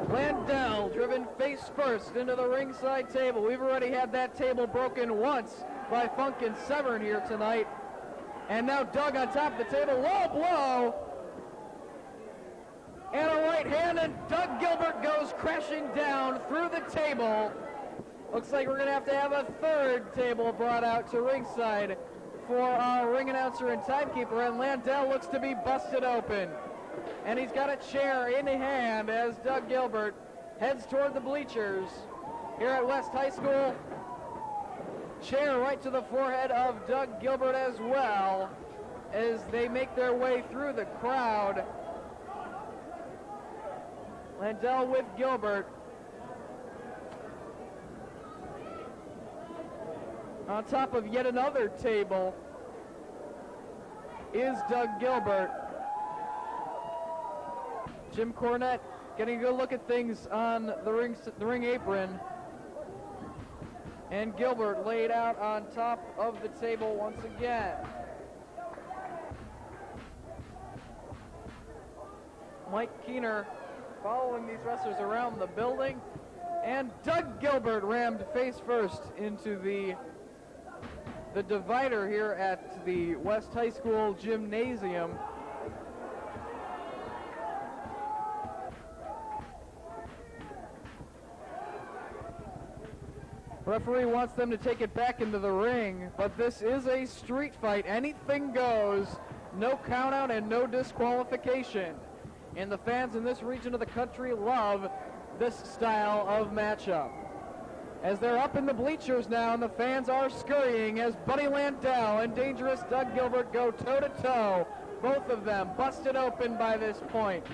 Speaker 2: Landell driven face first into the ringside table. We've already had that table broken once by Funk and Severn here tonight. And now Doug on top of the table, low blow. And a right hand, and Doug Gilbert goes crashing down through the table. Looks like we're gonna have a third table brought out to ringside for our ring announcer and timekeeper, and Landell looks to be busted open. And he's got a chair in hand as Doug Gilbert heads toward the bleachers here at West High School. Chair right to the forehead of Doug Gilbert as well as they make their way through the crowd. Landell with Gilbert. On top of yet another table is Doug Gilbert. Jim Cornette getting a good look at things on the ring apron. And Gilbert laid out on top of the table once again. Mike Keener following these wrestlers around the building. And Doug Gilbert rammed face first into the divider here at the West High School gymnasium. Referee wants them to take it back into the ring, but this is a street fight. Anything goes, no count out and no disqualification. and the fans in this region of the country love this style of matchup. As they're up in the bleachers now, and the fans are scurrying as Buddy Landau and dangerous Doug Gilbert go toe-to-toe. Both of them busted open by this point.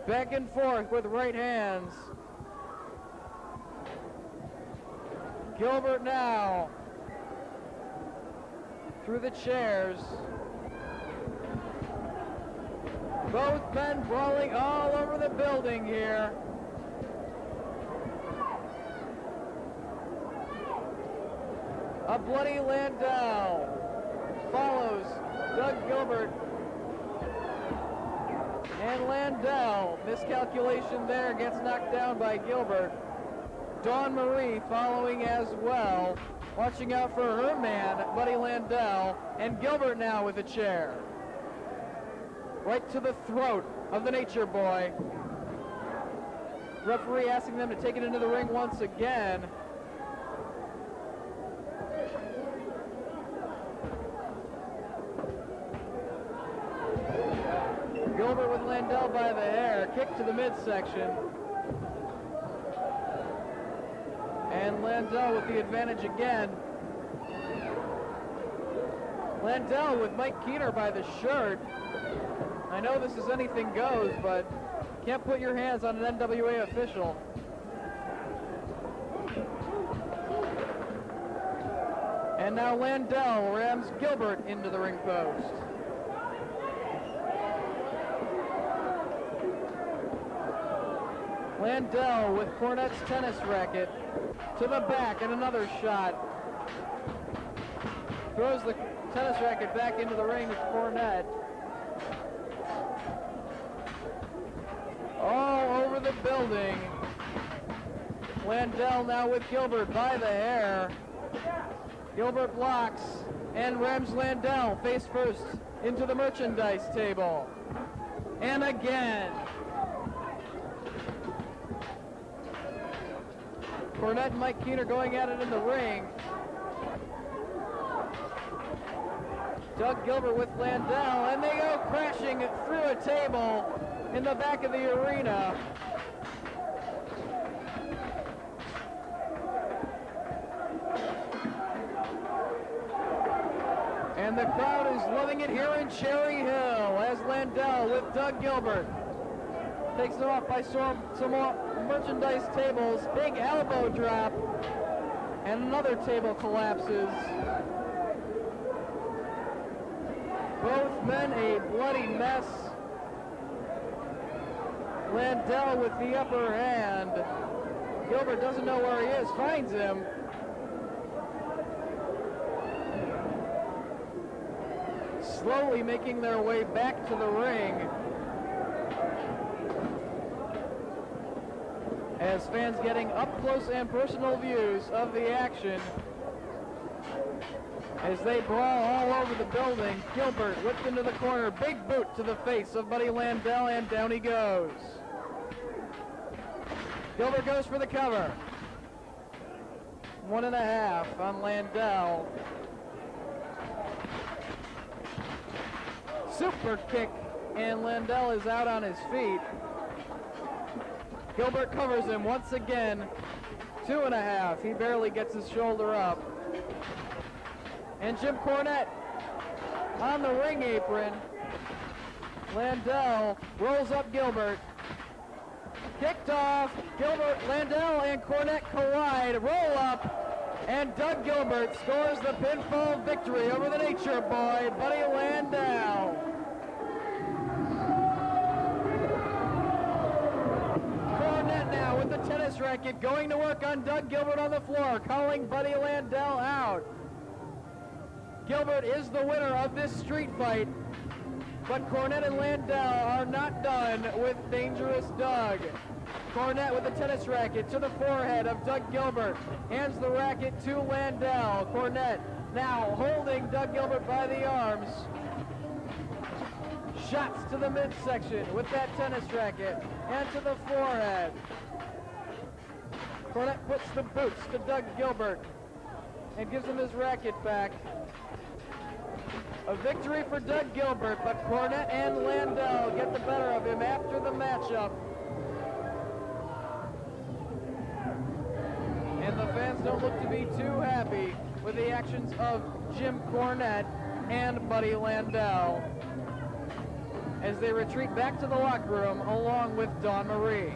Speaker 2: Back and forth with right hands. Gilbert now through the chairs. Both men brawling all over the building here. A bloody Landau follows Doug Gilbert. And Landau, miscalculation there, gets knocked down by Gilbert. Dawn Marie following as well, watching out for her man, Buddy Landau, and Gilbert now with a chair. Right to the throat of the Nature Boy. Referee asking them to take it into the ring once again. Gilbert with Landau by the hair, kick to the midsection. And Landau with the advantage again. Landau with Mike Keener by the shirt. I know this is anything goes, but can't put your hands on an NWA official. And now Landau rams Gilbert into the ring post. Landau with Cornette's tennis racket to the back, and another shot. Throws the tennis racket back into the ring with Cornette. All over the building. Landau now with Gilbert by the hair. Gilbert blocks and rams Landau face first into the merchandise table. And again. Cornette and Mike Keener going at it in the ring. Doug Gilbert with Landau, and they go crashing through a table in the back of the arena. And the crowd is loving it here in Cherry Hill as Landau with Doug Gilbert takes them off by some more merchandise tables. Big elbow drop, and another table collapses. Both men a bloody mess. Landau with the upper hand. Gilbert doesn't know where he is, finds him. Slowly making their way back to the ring. As fans getting up close and personal views of the action. As they brawl all over the building, Gilbert whipped into the corner, big boot to the face of Buddy Landau, and down he goes. Gilbert goes for the cover. 1.5 on Landau. Super kick, and Landau is out on his feet. Gilbert covers him once again. 2.5. He barely gets his shoulder up. And Jim Cornette on the ring apron. Landau rolls up Gilbert. Kicked off. Gilbert, Landau, and Cornette collide. Roll up. And Doug Gilbert scores the pinfall victory over the Nature Boy, Buddy Landau. Cornette now with the tennis racket going to work on Doug Gilbert on the floor, calling Buddy Landau out. Gilbert is the winner of this street fight, but Cornette and Landau are not done with Dangerous Doug. Cornette with the tennis racket to the forehead of Doug Gilbert, hands the racket to Landau. Cornette now holding Doug Gilbert by the arms. Shots to the midsection with that tennis racket and to the forehead. Cornette puts the boots to Doug Gilbert and gives him his racket back. A victory for Doug Gilbert, but Cornette and Landau get the better of him after the matchup. And the fans don't look to be too happy with the actions of Jim Cornette and Buddy Landau as they retreat back to the locker room along with Dawn Marie.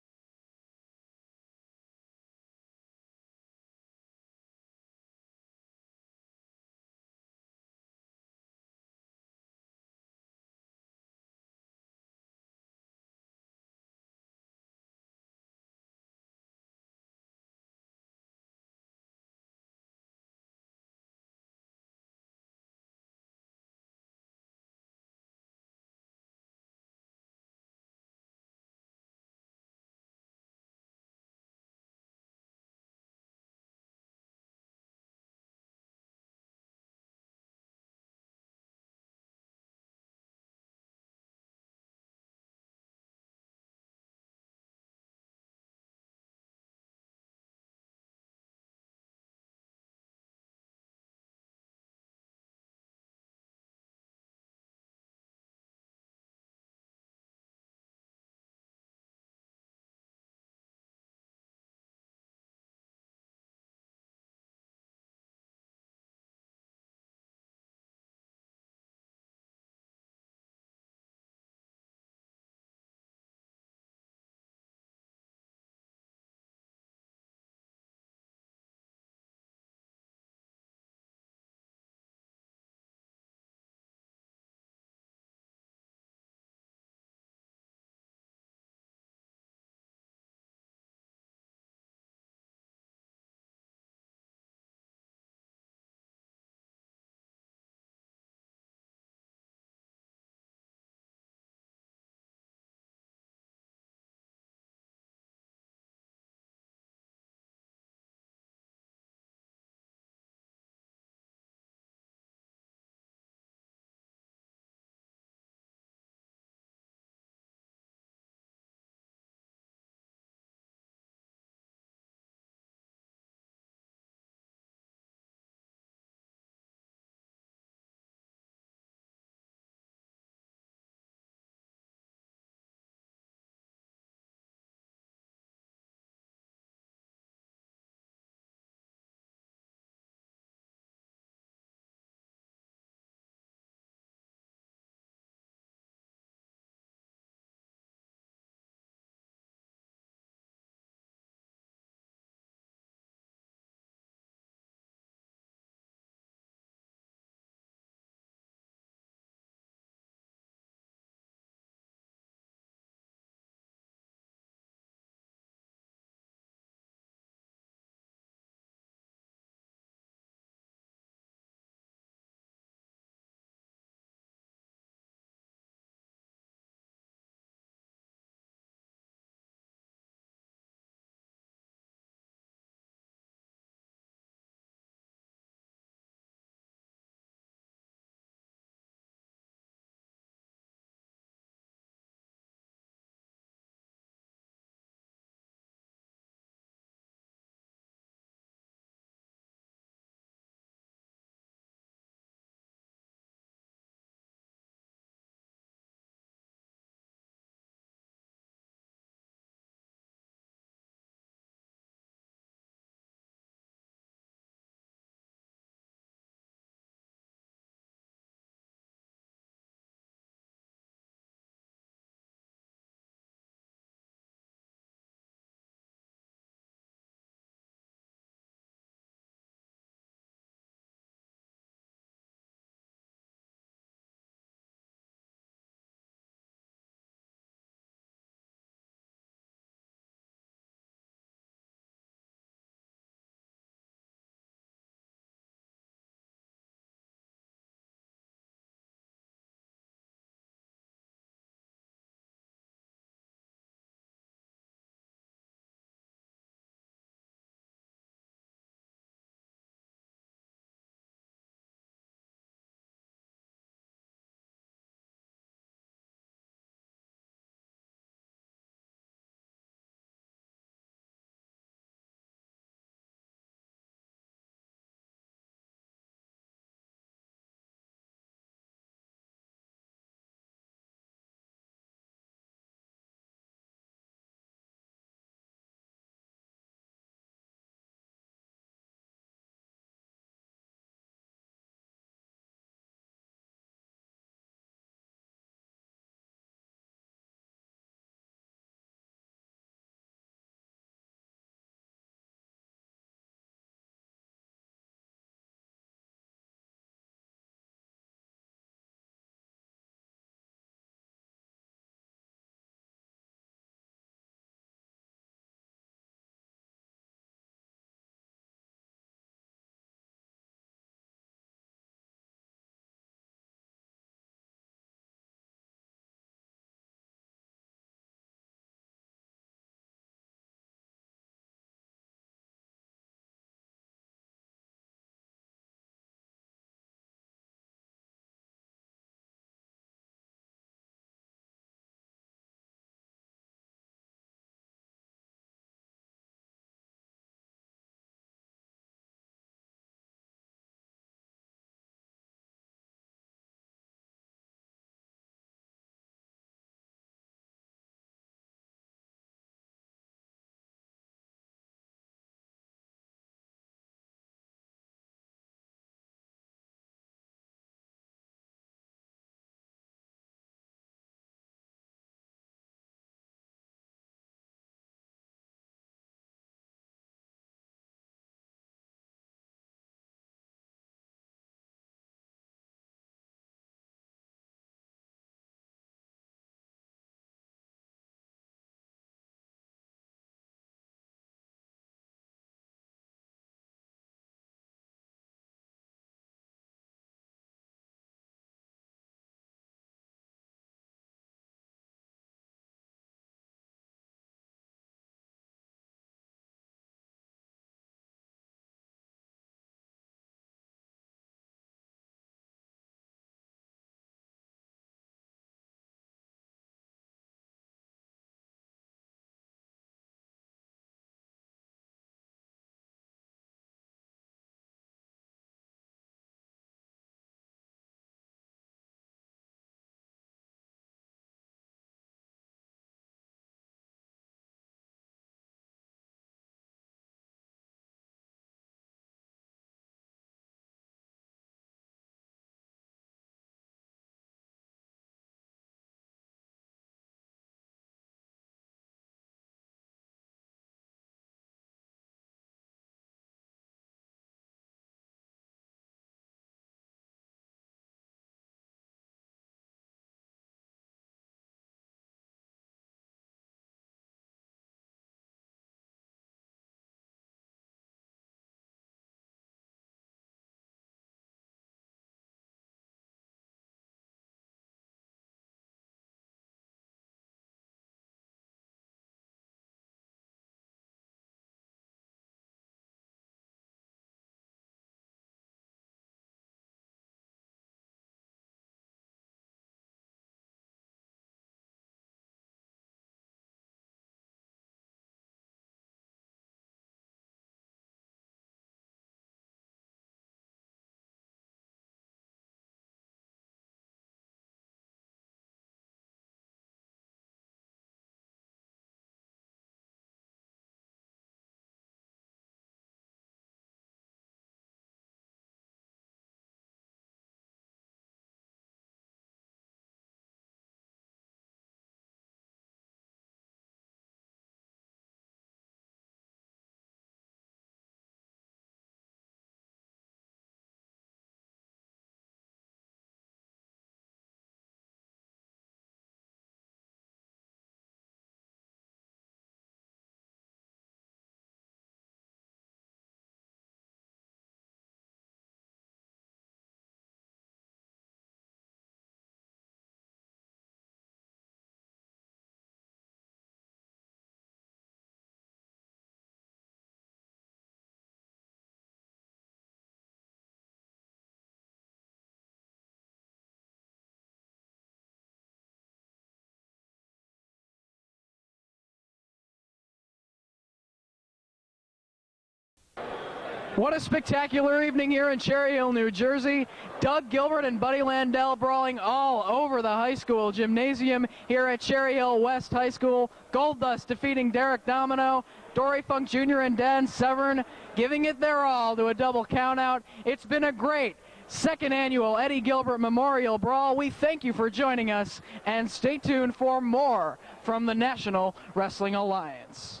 Speaker 2: What a spectacular evening here in Cherry Hill, New Jersey. Doug Gilbert and Buddy Landell brawling all over the high school gymnasium here at Cherry Hill West High School. Goldust defeating Derek Domino. Dory Funk Jr. and Dan Severn giving it their all to a double countout. It's been a great second annual Eddie Gilbert Memorial Brawl. We thank you for joining us, and stay tuned for more from the National Wrestling Alliance.